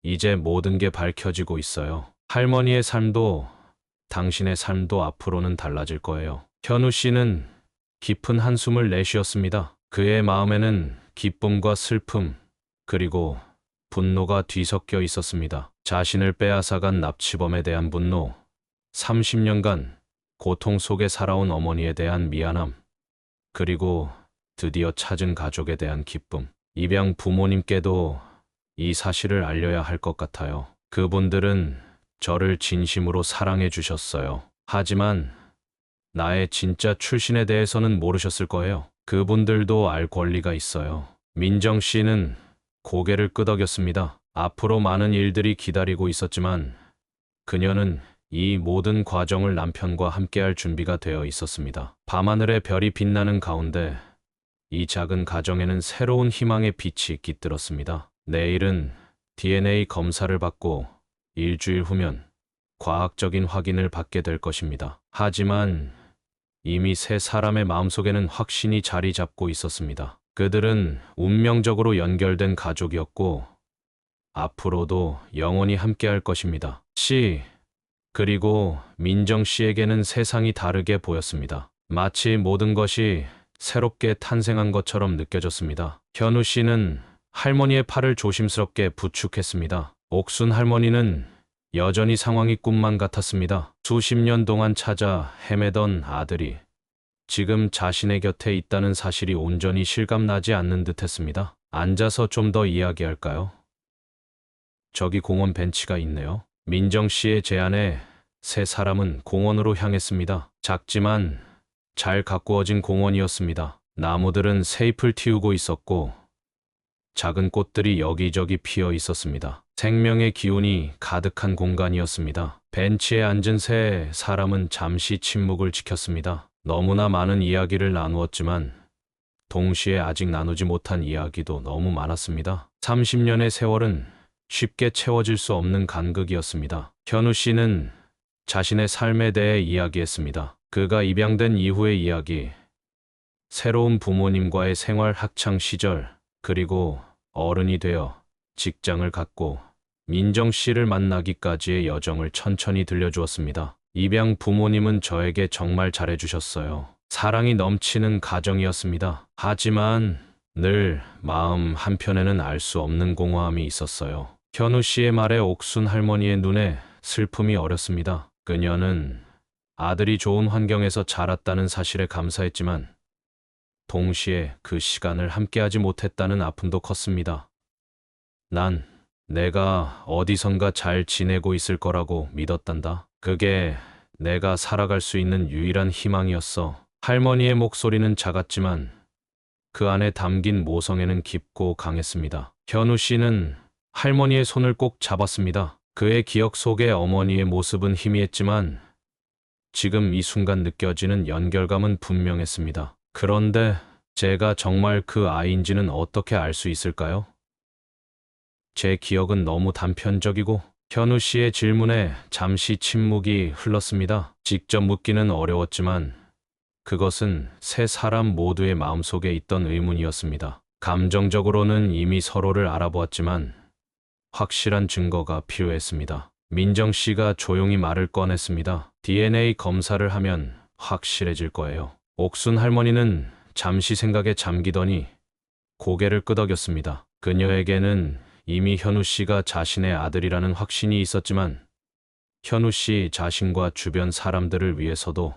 A: 이제 모든 게 밝혀지고 있어요. 할머니의 삶도 당신의 삶도 앞으로는 달라질 거예요. 현우 씨는 깊은 한숨을 내쉬었습니다. 그의 마음에는 기쁨과 슬픔, 그리고 분노가 뒤섞여 있었습니다. 자신을 빼앗아간 납치범에 대한 분노, 30년간 고통 속에 살아온 어머니에 대한 미안함, 그리고 드디어 찾은 가족에 대한 기쁨. 입양 부모님께도 이 사실을 알려야 할 것 같아요. 그분들은 저를 진심으로 사랑해 주셨어요. 하지만 나의 진짜 출신에 대해서는 모르셨을 거예요. 그분들도 알 권리가 있어요. 민정 씨는 고개를 끄덕였습니다. 앞으로 많은 일들이 기다리고 있었지만 그녀는 이 모든 과정을 남편과 함께할 준비가 되어 있었습니다. 밤하늘에 별이 빛나는 가운데 이 작은 가정에는 새로운 희망의 빛이 깃들었습니다. 내일은 DNA 검사를 받고 일주일 후면 과학적인 확인을 받게 될 것입니다. 하지만 이미 세 사람의 마음속에는 확신이 자리 잡고 있었습니다. 그들은 운명적으로 연결된 가족이었고 앞으로도 영원히 함께할 것입니다. 그리고 민정 씨에게는 세상이 다르게 보였습니다. 마치 모든 것이 새롭게 탄생한 것처럼 느껴졌습니다. 현우 씨는 할머니의 팔을 조심스럽게 부축했습니다. 옥순 할머니는 여전히 상황이 꿈만 같았습니다. 수십 년 동안 찾아 헤매던 아들이 지금 자신의 곁에 있다는 사실이 온전히 실감나지 않는 듯했습니다. 앉아서 좀 더 이야기할까요? 저기 공원 벤치가 있네요. 민정 씨의 제안에 세 사람은 공원으로 향했습니다. 작지만 잘 가꾸어진 공원이었습니다. 나무들은 새잎을 틔우고 있었고 작은 꽃들이 여기저기 피어 있었습니다. 생명의 기운이 가득한 공간이었습니다. 벤치에 앉은 세 사람은 잠시 침묵을 지켰습니다. 너무나 많은 이야기를 나누었지만 동시에 아직 나누지 못한 이야기도 너무 많았습니다. 30년의 세월은 쉽게 채워질 수 없는 간극이었습니다. 현우 씨는 자신의 삶에 대해 이야기했습니다. 그가 입양된 이후의 이야기, 새로운 부모님과의 생활 학창 시절, 그리고 어른이 되어 직장을 갖고 민정 씨를 만나기까지의 여정을 천천히 들려주었습니다. 입양 부모님은 저에게 정말 잘해주셨어요. 사랑이 넘치는 가정이었습니다. 하지만 늘 마음 한편에는 알 수 없는 공허함이 있었어요. 현우 씨의 말에 옥순 할머니의 눈에 슬픔이 어렸습니다. 그녀는 아들이 좋은 환경에서 자랐다는 사실에 감사했지만 동시에 그 시간을 함께하지 못했다는 아픔도 컸습니다. 난 내가 어디선가 잘 지내고 있을 거라고 믿었단다. 그게 내가 살아갈 수 있는 유일한 희망이었어. 할머니의 목소리는 작았지만 그 안에 담긴 모성애는 깊고 강했습니다. 현우 씨는 할머니의 손을 꼭 잡았습니다. 그의 기억 속에 어머니의 모습은 희미했지만 지금 이 순간 느껴지는 연결감은 분명했습니다. 그런데 제가 정말 그 아이인지는 어떻게 알 수 있을까요? 제 기억은 너무 단편적이고. 현우 씨의 질문에 잠시 침묵이 흘렀습니다. 직접 묻기는 어려웠지만 그것은 세 사람 모두의 마음속에 있던 의문이었습니다. 감정적으로는 이미 서로를 알아보았지만 확실한 증거가 필요했습니다. 민정 씨가 조용히 말을 꺼냈습니다. DNA 검사를 하면 확실해질 거예요. 옥순 할머니는 잠시 생각에 잠기더니 고개를 끄덕였습니다. 그녀에게는 이미 현우 씨가 자신의 아들이라는 확신이 있었지만 현우 씨 자신과 주변 사람들을 위해서도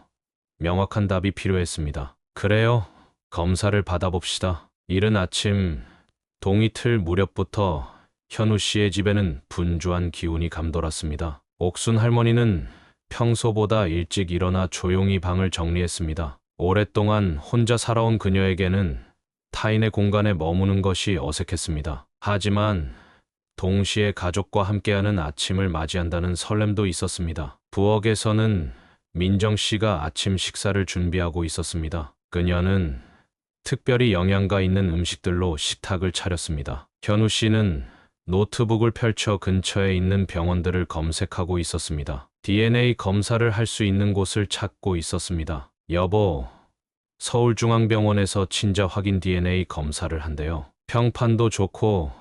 A: 명확한 답이 필요했습니다. 그래요. 검사를 받아봅시다. 이른 아침 동이틀 무렵부터 현우 씨의 집에는 분주한 기운이 감돌았습니다. 옥순 할머니는 평소보다 일찍 일어나 조용히 방을 정리했습니다. 오랫동안 혼자 살아온 그녀에게는 타인의 공간에 머무는 것이 어색했습니다. 하지만 동시에 가족과 함께하는 아침을 맞이한다는 설렘도 있었습니다. 부엌에서는 민정 씨가 아침 식사를 준비하고 있었습니다. 그녀는 특별히 영양가 있는 음식들로 식탁을 차렸습니다. 현우 씨는 노트북을 펼쳐 근처에 있는 병원들을 검색하고 있었습니다. DNA 검사를 할 수 있는 곳을 찾고 있었습니다. 여보, 서울중앙병원에서 친자 확인 DNA 검사를 한대요. 평판도 좋고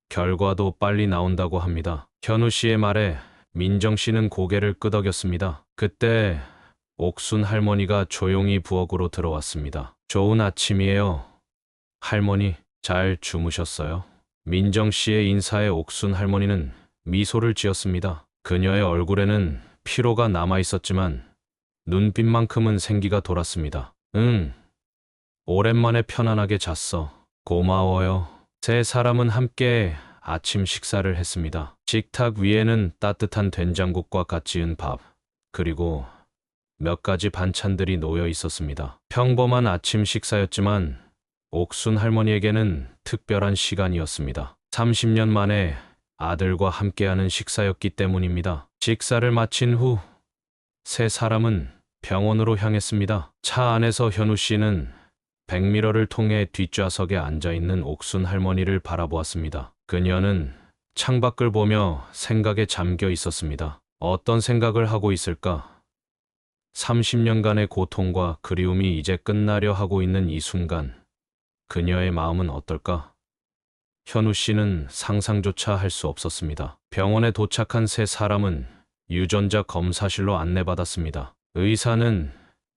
A: 결과도 빨리 나온다고 합니다. 현우 씨의 말에 민정 씨는 고개를 끄덕였습니다. 그때 옥순 할머니가 조용히 부엌으로 들어왔습니다. 좋은 아침이에요. 할머니, 잘 주무셨어요? 민정 씨의 인사에 옥순 할머니는 미소를 지었습니다. 그녀의 얼굴에는 피로가 남아 있었지만 눈빛만큼은 생기가 돌았습니다. 응, 오랜만에 편안하게 잤어. 고마워요. 세 사람은 함께 아침 식사를 했습니다. 식탁 위에는 따뜻한 된장국과 갓 지은 밥, 그리고 몇 가지 반찬들이 놓여 있었습니다. 평범한 아침 식사였지만 옥순 할머니에게는 특별한 시간이었습니다. 30년 만에 아들과 함께하는 식사였기 때문입니다. 식사를 마친 후 세 사람은 병원으로 향했습니다. 차 안에서 현우 씨는 백미러를 통해 뒷좌석에 앉아있는 옥순 할머니를 바라보았습니다. 그녀는 창밖을 보며 생각에 잠겨 있었습니다. 어떤 생각을 하고 있을까? 30년간의 고통과 그리움이 이제 끝나려 하고 있는 이 순간, 그녀의 마음은 어떨까? 현우 씨는 상상조차 할 수 없었습니다. 병원에 도착한 세 사람은 유전자 검사실로 안내받았습니다. 의사는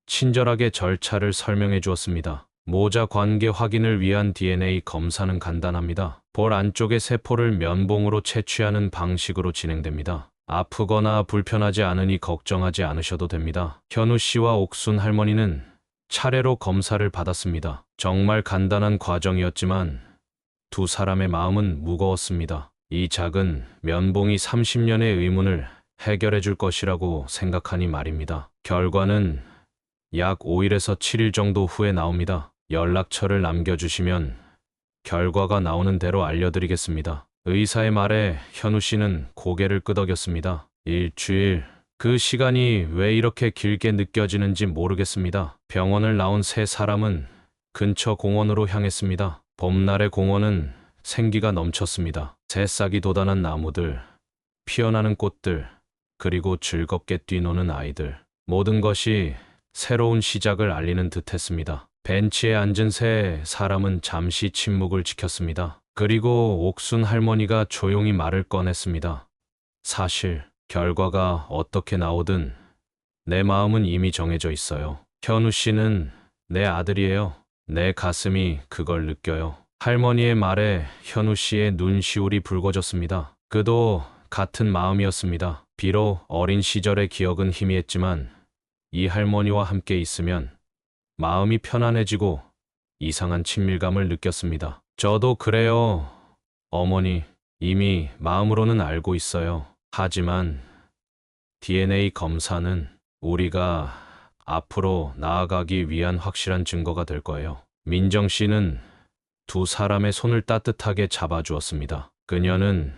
A: 친절하게 절차를 설명해 주었습니다. 모자 관계 확인을 위한 DNA 검사는 간단합니다. 볼 안쪽의 세포를 면봉으로 채취하는 방식으로 진행됩니다. 아프거나 불편하지 않으니 걱정하지 않으셔도 됩니다. 현우 씨와 옥순 할머니는 차례로 검사를 받았습니다. 정말 간단한 과정이었지만 두 사람의 마음은 무거웠습니다. 이 작은 면봉이 30년의 의문을 해결해 줄 것이라고 생각하니 말입니다. 결과는 약 5일에서 7일 정도 후에 나옵니다. 연락처를 남겨주시면 결과가 나오는 대로 알려드리겠습니다. 의사의 말에 현우 씨는 고개를 끄덕였습니다. 일주일, 그 시간이 왜 이렇게 길게 느껴지는지 모르겠습니다. 병원을 나온 세 사람은 근처 공원으로 향했습니다. 봄날의 공원은 생기가 넘쳤습니다. 새싹이 돋아난 나무들, 피어나는 꽃들, 그리고 즐겁게 뛰노는 아이들. 모든 것이 새로운 시작을 알리는 듯했습니다. 벤치에 앉은 세 사람은 잠시 침묵을 지켰습니다. 그리고 옥순 할머니가 조용히 말을 꺼냈습니다. 사실 결과가 어떻게 나오든 내 마음은 이미 정해져 있어요. 현우 씨는 내 아들이에요. 내 가슴이 그걸 느껴요. 할머니의 말에 현우 씨의 눈시울이 붉어졌습니다. 그도 같은 마음이었습니다. 비록 어린 시절의 기억은 희미했지만 이 할머니와 함께 있으면 마음이 편안해지고 이상한 친밀감을 느꼈습니다. 저도 그래요. 어머니, 이미 마음으로는 알고 있어요. 하지만 DNA 검사는 우리가 앞으로 나아가기 위한 확실한 증거가 될 거예요. 민정 씨는 두 사람의 손을 따뜻하게 잡아주었습니다. 그녀는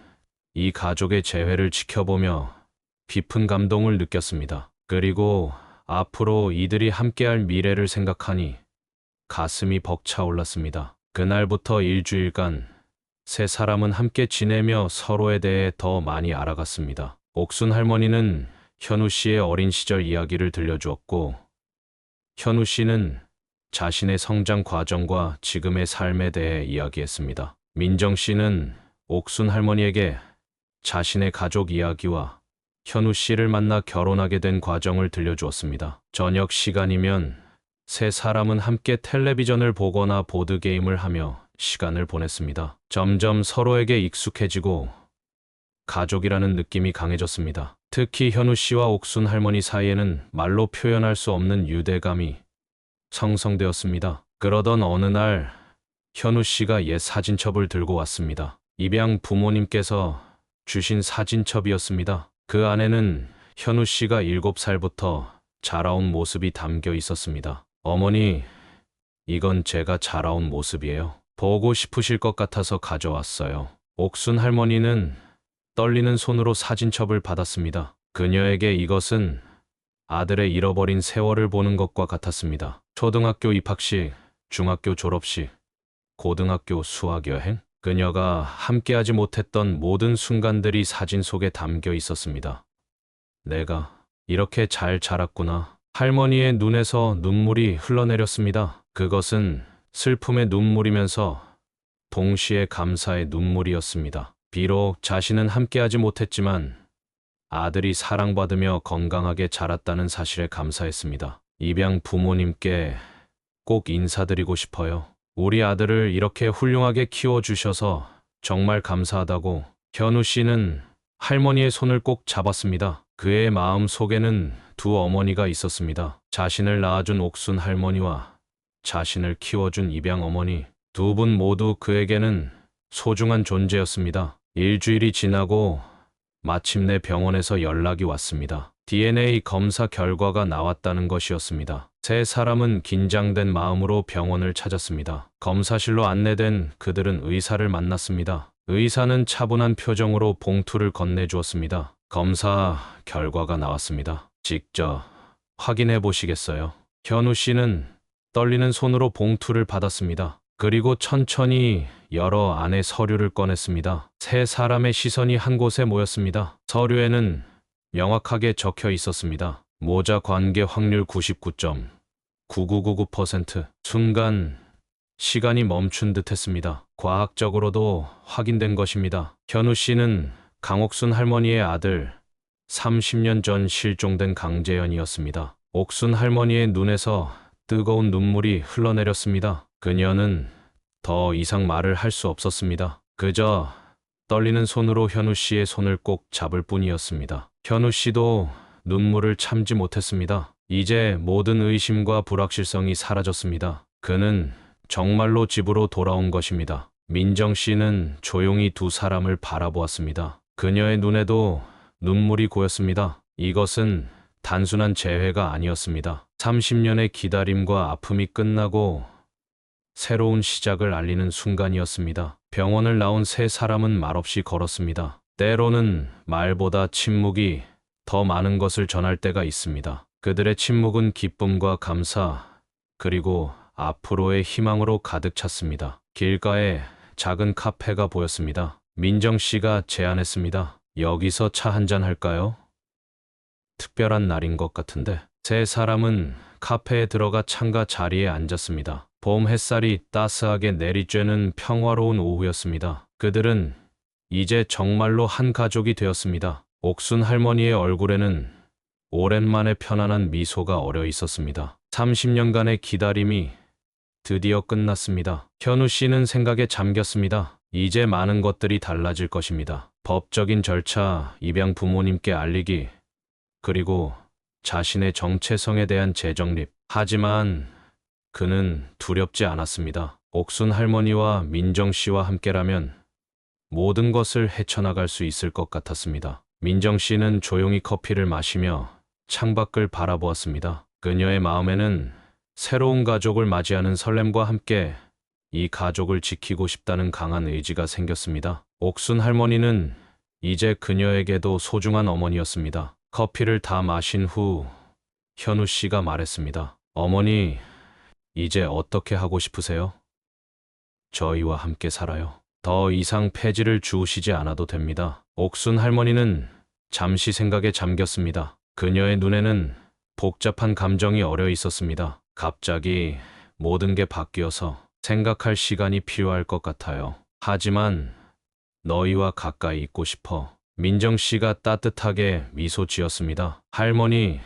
A: 이 가족의 재회를 지켜보며 깊은 감동을 느꼈습니다. 그리고 앞으로 이들이 함께할 미래를 생각하니 가슴이 벅차올랐습니다. 그날부터 일주일간 세 사람은 함께 지내며 서로에 대해 더 많이 알아갔습니다. 옥순 할머니는 현우 씨의 어린 시절 이야기를 들려주었고, 현우 씨는 자신의 성장 과정과 지금의 삶에 대해 이야기했습니다. 민정 씨는 옥순 할머니에게 자신의 가족 이야기와 현우 씨를 만나 결혼하게 된 과정을 들려주었습니다. 저녁 시간이면 세 사람은 함께 텔레비전을 보거나 보드게임을 하며 시간을 보냈습니다. 점점 서로에게 익숙해지고 가족이라는 느낌이 강해졌습니다. 특히 현우 씨와 옥순 할머니 사이에는 말로 표현할 수 없는 유대감이 형성되었습니다. 그러던 어느 날 현우 씨가 옛 사진첩을 들고 왔습니다. 입양 부모님께서 주신 사진첩이었습니다. 그 안에는 현우 씨가 7살부터 자라온 모습이 담겨 있었습니다. 어머니, 이건 제가 자라온 모습이에요. 보고 싶으실 것 같아서 가져왔어요. 옥순 할머니는 떨리는 손으로 사진첩을 받았습니다. 그녀에게 이것은 아들의 잃어버린 세월을 보는 것과 같았습니다. 초등학교 입학식, 중학교 졸업식, 고등학교 수학여행, 그녀가 함께하지 못했던 모든 순간들이 사진 속에 담겨 있었습니다. 내가 이렇게 잘 자랐구나. 할머니의 눈에서 눈물이 흘러내렸습니다. 그것은 슬픔의 눈물이면서 동시에 감사의 눈물이었습니다. 비록 자신은 함께하지 못했지만 아들이 사랑받으며 건강하게 자랐다는 사실에 감사했습니다. 입양 부모님께 꼭 인사드리고 싶어요. 우리 아들을 이렇게 훌륭하게 키워주셔서 정말 감사하다고. 현우 씨는 할머니의 손을 꼭 잡았습니다. 그의 마음 속에는 두 어머니가 있었습니다. 자신을 낳아준 옥순 할머니와 자신을 키워준 입양 어머니. 두 분 모두 그에게는 소중한 존재였습니다. 일주일이 지나고 마침내 병원에서 연락이 왔습니다. DNA 검사 결과가 나왔다는 것이었습니다. 세 사람은 긴장된 마음으로 병원을 찾았습니다. 검사실로 안내된 그들은 의사를 만났습니다. 의사는 차분한 표정으로 봉투를 건네주었습니다. 검사 결과가 나왔습니다. 직접 확인해 보시겠어요? 현우 씨는 떨리는 손으로 봉투를 받았습니다. 그리고 천천히 열어 안에 서류를 꺼냈습니다. 세 사람의 시선이 한 곳에 모였습니다. 서류에는 명확하게 적혀 있었습니다. 모자 관계 확률 99.9999%. 순간 시간이 멈춘 듯 했습니다. 과학적으로도 확인된 것입니다. 현우 씨는 강옥순 할머니의 아들, 30년 전 실종된 강재현이었습니다. 옥순 할머니의 눈에서 뜨거운 눈물이 흘러내렸습니다. 그녀는 더 이상 말을 할 수 없었습니다. 그저 떨리는 손으로 현우 씨의 손을 꼭 잡을 뿐이었습니다. 현우 씨도 눈물을 참지 못했습니다. 이제 모든 의심과 불확실성이 사라졌습니다. 그는 정말로 집으로 돌아온 것입니다. 민정 씨는 조용히 두 사람을 바라보았습니다. 그녀의 눈에도 눈물이 고였습니다. 이것은 단순한 재회가 아니었습니다. 30년의 기다림과 아픔이 끝나고 새로운 시작을 알리는 순간이었습니다. 병원을 나온 세 사람은 말없이 걸었습니다. 때로는 말보다 침묵이 더 많은 것을 전할 때가 있습니다. 그들의 침묵은 기쁨과 감사, 그리고 앞으로의 희망으로 가득 찼습니다. 길가에 작은 카페가 보였습니다. 민정 씨가 제안했습니다. 여기서 차 한잔 할까요? 특별한 날인 것 같은데. 세 사람은 카페에 들어가 창가 자리에 앉았습니다. 봄 햇살이 따스하게 내리쬐는 평화로운 오후였습니다. 그들은 이제 정말로 한 가족이 되었습니다. 옥순 할머니의 얼굴에는 오랜만에 편안한 미소가 어려 있었습니다. 30년간의 기다림이 드디어 끝났습니다. 현우 씨는 생각에 잠겼습니다. 이제 많은 것들이 달라질 것입니다. 법적인 절차, 입양 부모님께 알리기, 그리고 자신의 정체성에 대한 재정립. 하지만 그는 두렵지 않았습니다. 옥순 할머니와 민정 씨와 함께라면 모든 것을 헤쳐나갈 수 있을 것 같았습니다. 민정 씨는 조용히 커피를 마시며 창밖을 바라보았습니다. 그녀의 마음에는 새로운 가족을 맞이하는 설렘과 함께 이 가족을 지키고 싶다는 강한 의지가 생겼습니다. 옥순 할머니는 이제 그녀에게도 소중한 어머니였습니다. 커피를 다 마신 후 현우 씨가 말했습니다. 어머니, 이제 어떻게 하고 싶으세요? 저희와 함께 살아요. 더 이상 폐지를 주우시지 않아도 됩니다. 옥순 할머니는 잠시 생각에 잠겼습니다. 그녀의 눈에는 복잡한 감정이 어려 있었습니다. 갑자기 모든 게 바뀌어서 생각할 시간이 필요할 것 같아요. 하지만 너희와 가까이 있고 싶어. 민정 씨가 따뜻하게 미소 지었습니다. 할머니,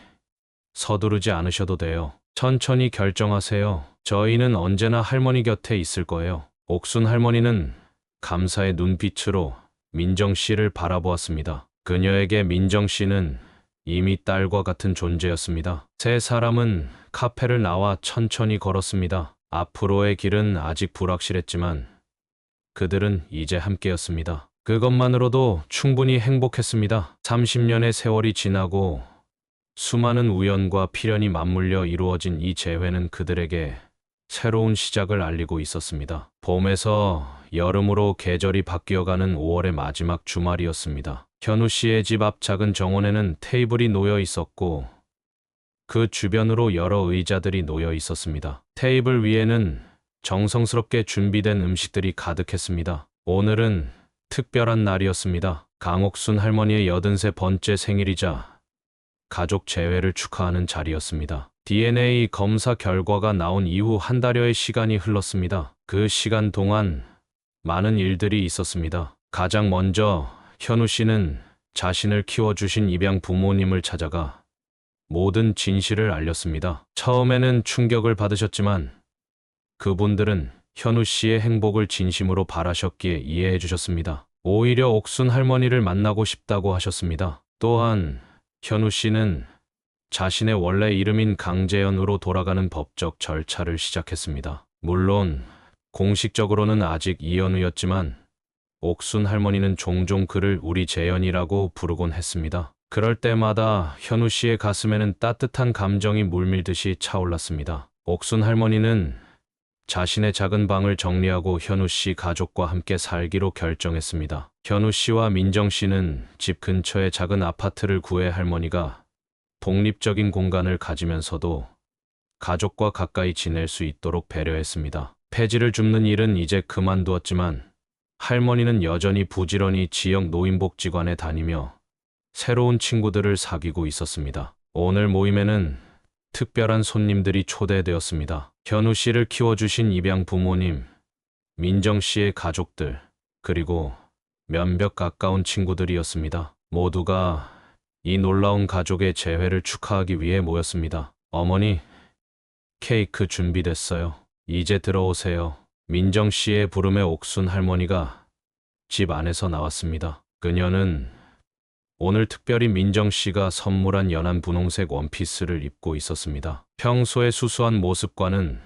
A: 서두르지 않으셔도 돼요. 천천히 결정하세요. 저희는 언제나 할머니 곁에 있을 거예요. 옥순 할머니는 감사의 눈빛으로 민정 씨를 바라보았습니다. 그녀에게 민정 씨는 이미 딸과 같은 존재였습니다. 세 사람은 카페를 나와 천천히 걸었습니다. 앞으로의 길은 아직 불확실했지만 그들은 이제 함께였습니다. 그것만으로도 충분히 행복했습니다. 30년의 세월이 지나고 수많은 우연과 필연이 맞물려 이루어진 이 재회는 그들에게 새로운 시작을 알리고 있었습니다. 봄에서 여름으로 계절이 바뀌어가는 5월의 마지막 주말이었습니다. 현우 씨의 집 앞 작은 정원에는 테이블이 놓여 있었고 그 주변으로 여러 의자들이 놓여 있었습니다. 테이블 위에는 정성스럽게 준비된 음식들이 가득했습니다. 오늘은 특별한 날이었습니다. 강옥순 할머니의 83번째 생일이자 가족 재회를 축하하는 자리였습니다. DNA 검사 결과가 나온 이후 한 달여의 시간이 흘렀습니다. 그 시간 동안 많은 일들이 있었습니다. 가장 먼저 현우 씨는 자신을 키워주신 입양 부모님을 찾아가 모든 진실을 알렸습니다. 처음에는 충격을 받으셨지만 그분들은 현우 씨의 행복을 진심으로 바라셨기에 이해해 주셨습니다. 오히려 옥순 할머니를 만나고 싶다고 하셨습니다. 또한 현우 씨는 자신의 원래 이름인 강재현으로 돌아가는 법적 절차를 시작했습니다. 물론 공식적으로는 아직 이현우였지만 옥순 할머니는 종종 그를 우리 재현이라고 부르곤 했습니다. 그럴 때마다 현우 씨의 가슴에는 따뜻한 감정이 물밀듯이 차올랐습니다. 옥순 할머니는 자신의 작은 방을 정리하고 현우 씨 가족과 함께 살기로 결정했습니다. 현우 씨와 민정 씨는 집 근처에 작은 아파트를 구해 할머니가 독립적인 공간을 가지면서도 가족과 가까이 지낼 수 있도록 배려했습니다. 폐지를 줍는 일은 이제 그만두었지만 할머니는 여전히 부지런히 지역 노인복지관에 다니며 새로운 친구들을 사귀고 있었습니다. 오늘 모임에는 특별한 손님들이 초대되었습니다. 현우 씨를 키워주신 입양 부모님, 민정 씨의 가족들, 그리고 몇몇 가까운 친구들이었습니다. 모두가 이 놀라운 가족의 재회를 축하하기 위해 모였습니다. 어머니, 케이크 준비됐어요. 이제 들어오세요. 민정 씨의 부름에 옥순 할머니가 집 안에서 나왔습니다. 그녀는 오늘 특별히 민정 씨가 선물한 연한 분홍색 원피스를 입고 있었습니다. 평소의 수수한 모습과는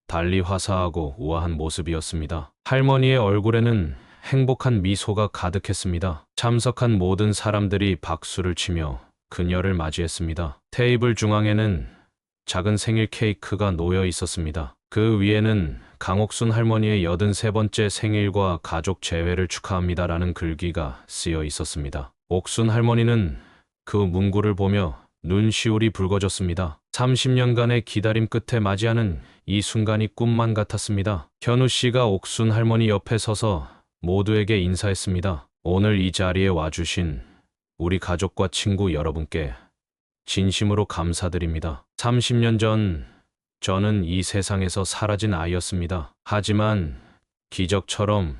A: 달리 화사하고 우아한 모습이었습니다. 할머니의 얼굴에는 행복한 미소가 가득했습니다. 참석한 모든 사람들이 박수를 치며 그녀를 맞이했습니다. 테이블 중앙에는 작은 생일 케이크가 놓여 있었습니다. 그 위에는 강옥순 할머니의 83번째 생일과 가족 재회를 축하합니다라는 글귀가 쓰여 있었습니다. 옥순 할머니는 그 문구를 보며 눈시울이 붉어졌습니다. 30년간의 기다림 끝에 맞이하는 이 순간이 꿈만 같았습니다. 현우 씨가 옥순 할머니 옆에 서서 모두에게 인사했습니다. 오늘 이 자리에 와주신 우리 가족과 친구 여러분께 진심으로 감사드립니다. 30년 전 저는 이 세상에서 사라진 아이였습니다. 하지만 기적처럼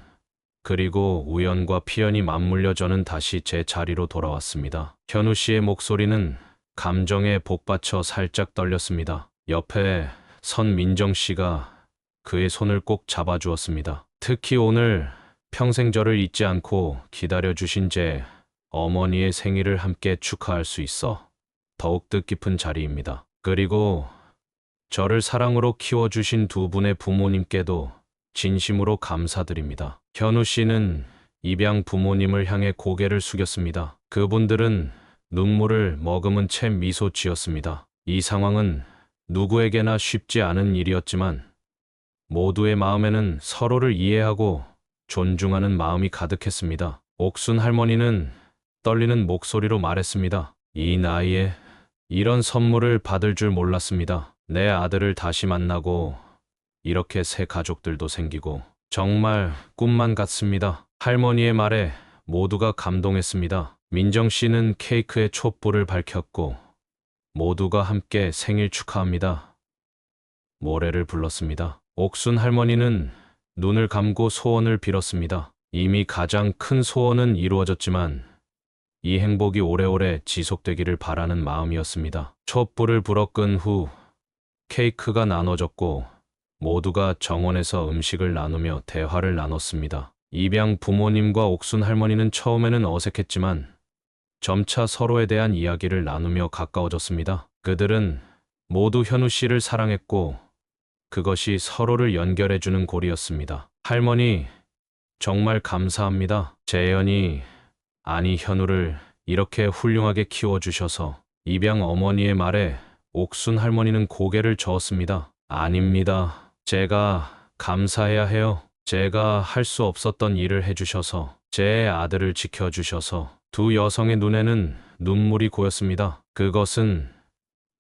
A: 그리고 우연과 필연이 맞물려 저는 다시 제 자리로 돌아왔습니다. 현우 씨의 목소리는 감정에 복받쳐 살짝 떨렸습니다. 옆에 선 민정 씨가 그의 손을 꼭 잡아주었습니다. 특히 오늘 평생 저를 잊지 않고 기다려주신 제 어머니의 생일을 함께 축하할 수 있어 더욱 뜻깊은 자리입니다. 그리고 저를 사랑으로 키워주신 두 분의 부모님께도 진심으로 감사드립니다. 현우 씨는 입양 부모님을 향해 고개를 숙였습니다. 그분들은 눈물을 머금은 채 미소 지었습니다. 이 상황은 누구에게나 쉽지 않은 일이었지만 모두의 마음에는 서로를 이해하고 존중하는 마음이 가득했습니다. 옥순 할머니는 떨리는 목소리로 말했습니다. 이 나이에 이런 선물을 받을 줄 몰랐습니다. 내 아들을 다시 만나고 이렇게 새 가족들도 생기고 정말 꿈만 같습니다. 할머니의 말에 모두가 감동했습니다. 민정 씨는 케이크에 촛불을 밝혔고 모두가 함께 생일 축하합니다 노래를 불렀습니다. 옥순 할머니는 눈을 감고 소원을 빌었습니다. 이미 가장 큰 소원은 이루어졌지만 이 행복이 오래오래 지속되기를 바라는 마음이었습니다. 촛불을 불어 끈 후 케이크가 나눠졌고 모두가 정원에서 음식을 나누며 대화를 나눴습니다. 입양 부모님과 옥순 할머니는 처음에는 어색했지만 점차 서로에 대한 이야기를 나누며 가까워졌습니다. 그들은 모두 현우 씨를 사랑했고 그것이 서로를 연결해주는 고리였습니다. 할머니, 정말 감사합니다. 재현이, 아니 현우를 이렇게 훌륭하게 키워주셔서. 입양 어머니의 말에 옥순 할머니는 고개를 저었습니다. 아닙니다. 제가 감사해야 해요. 제가 할 수 없었던 일을 해주셔서, 제 아들을 지켜주셔서. 두 여성의 눈에는 눈물이 고였습니다. 그것은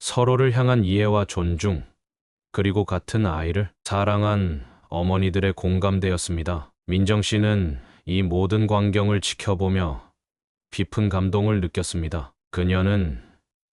A: 서로를 향한 이해와 존중, 그리고 같은 아이를 사랑한 어머니들의 공감대였습니다. 민정 씨는 이 모든 광경을 지켜보며 깊은 감동을 느꼈습니다. 그녀는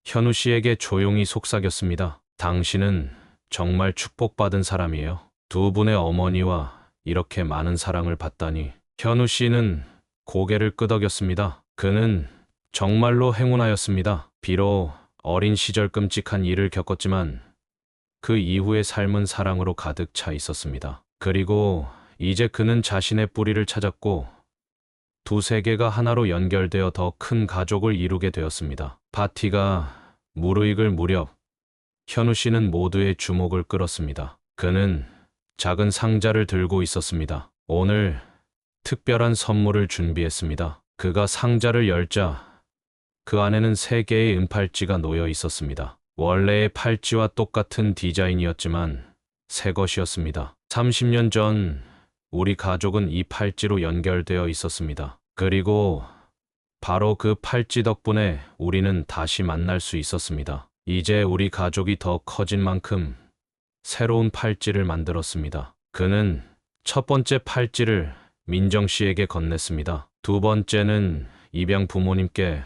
A: 현우 씨에게 조용히 속삭였습니다. 당신은 정말 축복받은 사람이에요. 두 분의 어머니와 이렇게 많은 사랑을 받다니. 현우 씨는 고개를 끄덕였습니다. 그는 정말로 행운하였습니다. 비록 어린 시절 끔찍한 일을 겪었지만 그 이후의 삶은 사랑으로 가득 차 있었습니다. 그리고 이제 그는 자신의 뿌리를 찾았고 두 세계가 하나로 연결되어 더 큰 가족을 이루게 되었습니다. 파티가 무르익을 무렵 현우 씨는 모두의 주목을 끌었습니다. 그는 작은 상자를 들고 있었습니다. 오늘 특별한 선물을 준비했습니다. 그가 상자를 열자 그 안에는 3개의 은팔찌가 놓여 있었습니다. 원래의 팔찌와 똑같은 디자인이었지만 새 것이었습니다. 30년 전 우리 가족은 이 팔찌로 연결되어 있었습니다. 그리고 바로 그 팔찌 덕분에 우리는 다시 만날 수 있었습니다. 이제 우리 가족이 더 커진 만큼 새로운 팔찌를 만들었습니다. 그는 첫 번째 팔찌를 민정 씨에게 건넸습니다. 두 번째는 입양 부모님께,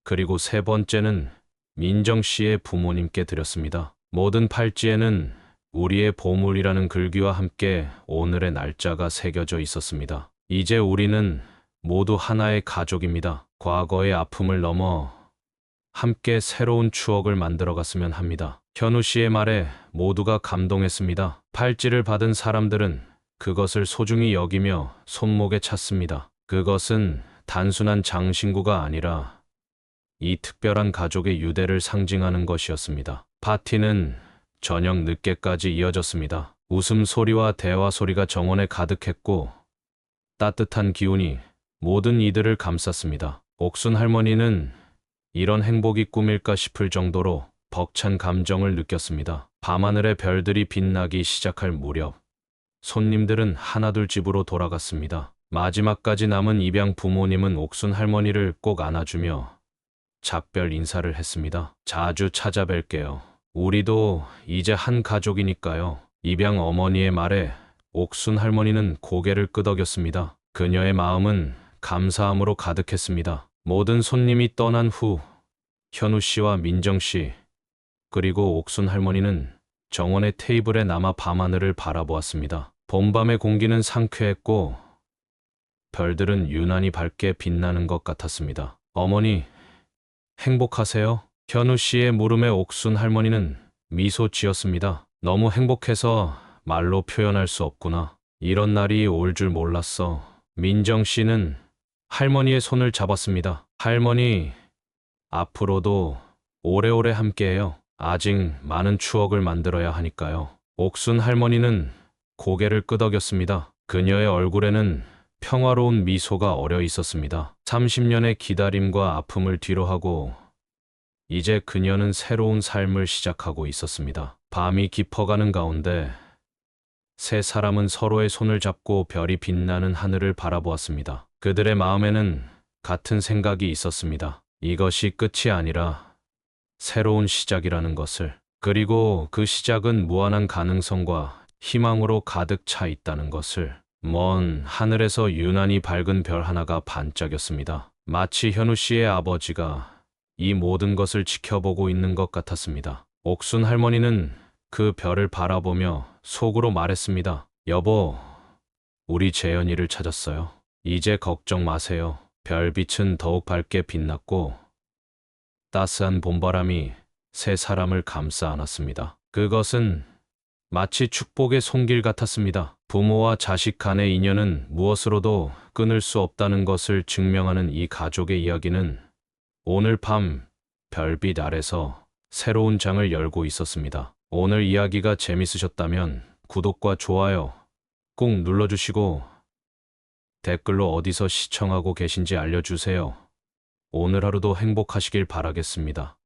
A: 그리고 세 번째는 민정 씨의 부모님께 드렸습니다. 모든 팔찌에는 우리의 보물이라는 글귀와 함께 오늘의 날짜가 새겨져 있었습니다. 이제 우리는 모두 하나의 가족입니다. 과거의 아픔을 넘어 함께 새로운 추억을 만들어갔으면 합니다. 현우 씨의 말에 모두가 감동했습니다. 팔찌를 받은 사람들은 그것을 소중히 여기며 손목에 찼습니다. 그것은 단순한 장신구가 아니라 이 특별한 가족의 유대를 상징하는 것이었습니다. 파티는 저녁 늦게까지 이어졌습니다. 웃음소리와 대화 소리가 정원에 가득했고 따뜻한 기운이 모든 이들을 감쌌습니다. 옥순 할머니는 이런 행복이 꿈일까 싶을 정도로 벅찬 감정을 느꼈습니다. 밤하늘의 별들이 빛나기 시작할 무렵 손님들은 하나둘 집으로 돌아갔습니다. 마지막까지 남은 입양 부모님은 옥순 할머니를 꼭 안아주며 작별 인사를 했습니다. 자주 찾아뵐게요. 우리도 이제 한 가족이니까요. 입양 어머니의 말에 옥순 할머니는 고개를 끄덕였습니다. 그녀의 마음은 감사함으로 가득했습니다. 모든 손님이 떠난 후 현우 씨와 민정 씨, 그리고 옥순 할머니는 정원의 테이블에 남아 밤하늘을 바라보았습니다. 봄밤의 공기는 상쾌했고 별들은 유난히 밝게 빛나는 것 같았습니다. 어머니, 행복하세요? 현우 씨의 물음에 옥순 할머니는 미소 지었습니다. 너무 행복해서 말로 표현할 수 없구나. 이런 날이 올 줄 몰랐어. 민정 씨는 할머니의 손을 잡았습니다. 할머니, 앞으로도 오래오래 함께해요. 아직 많은 추억을 만들어야 하니까요. 옥순 할머니는 고개를 끄덕였습니다. 그녀의 얼굴에는 평화로운 미소가 어려 있었습니다. 30년의 기다림과 아픔을 뒤로하고 이제 그녀는 새로운 삶을 시작하고 있었습니다. 밤이 깊어가는 가운데 세 사람은 서로의 손을 잡고 별이 빛나는 하늘을 바라보았습니다. 그들의 마음에는 같은 생각이 있었습니다. 이것이 끝이 아니라 새로운 시작이라는 것을, 그리고 그 시작은 무한한 가능성과 희망으로 가득 차 있다는 것을. 먼 하늘에서 유난히 밝은 별 하나가 반짝였습니다. 마치 현우 씨의 아버지가 이 모든 것을 지켜보고 있는 것 같았습니다. 옥순 할머니는 그 별을 바라보며 속으로 말했습니다. 여보, 우리 재현이를 찾았어요. 이제 걱정 마세요. 별빛은 더욱 밝게 빛났고 따스한 봄바람이 세 사람을 감싸 안았습니다. 그것은 마치 축복의 손길 같았습니다. 부모와 자식 간의 인연은 무엇으로도 끊을 수 없다는 것을 증명하는 이 가족의 이야기는 오늘 밤 별빛 아래서 새로운 장을 열고 있었습니다. 오늘 이야기가 재밌으셨다면 구독과 좋아요 꾹 눌러주시고 댓글로 어디서 시청하고 계신지 알려주세요. 오늘 하루도 행복하시길 바라겠습니다.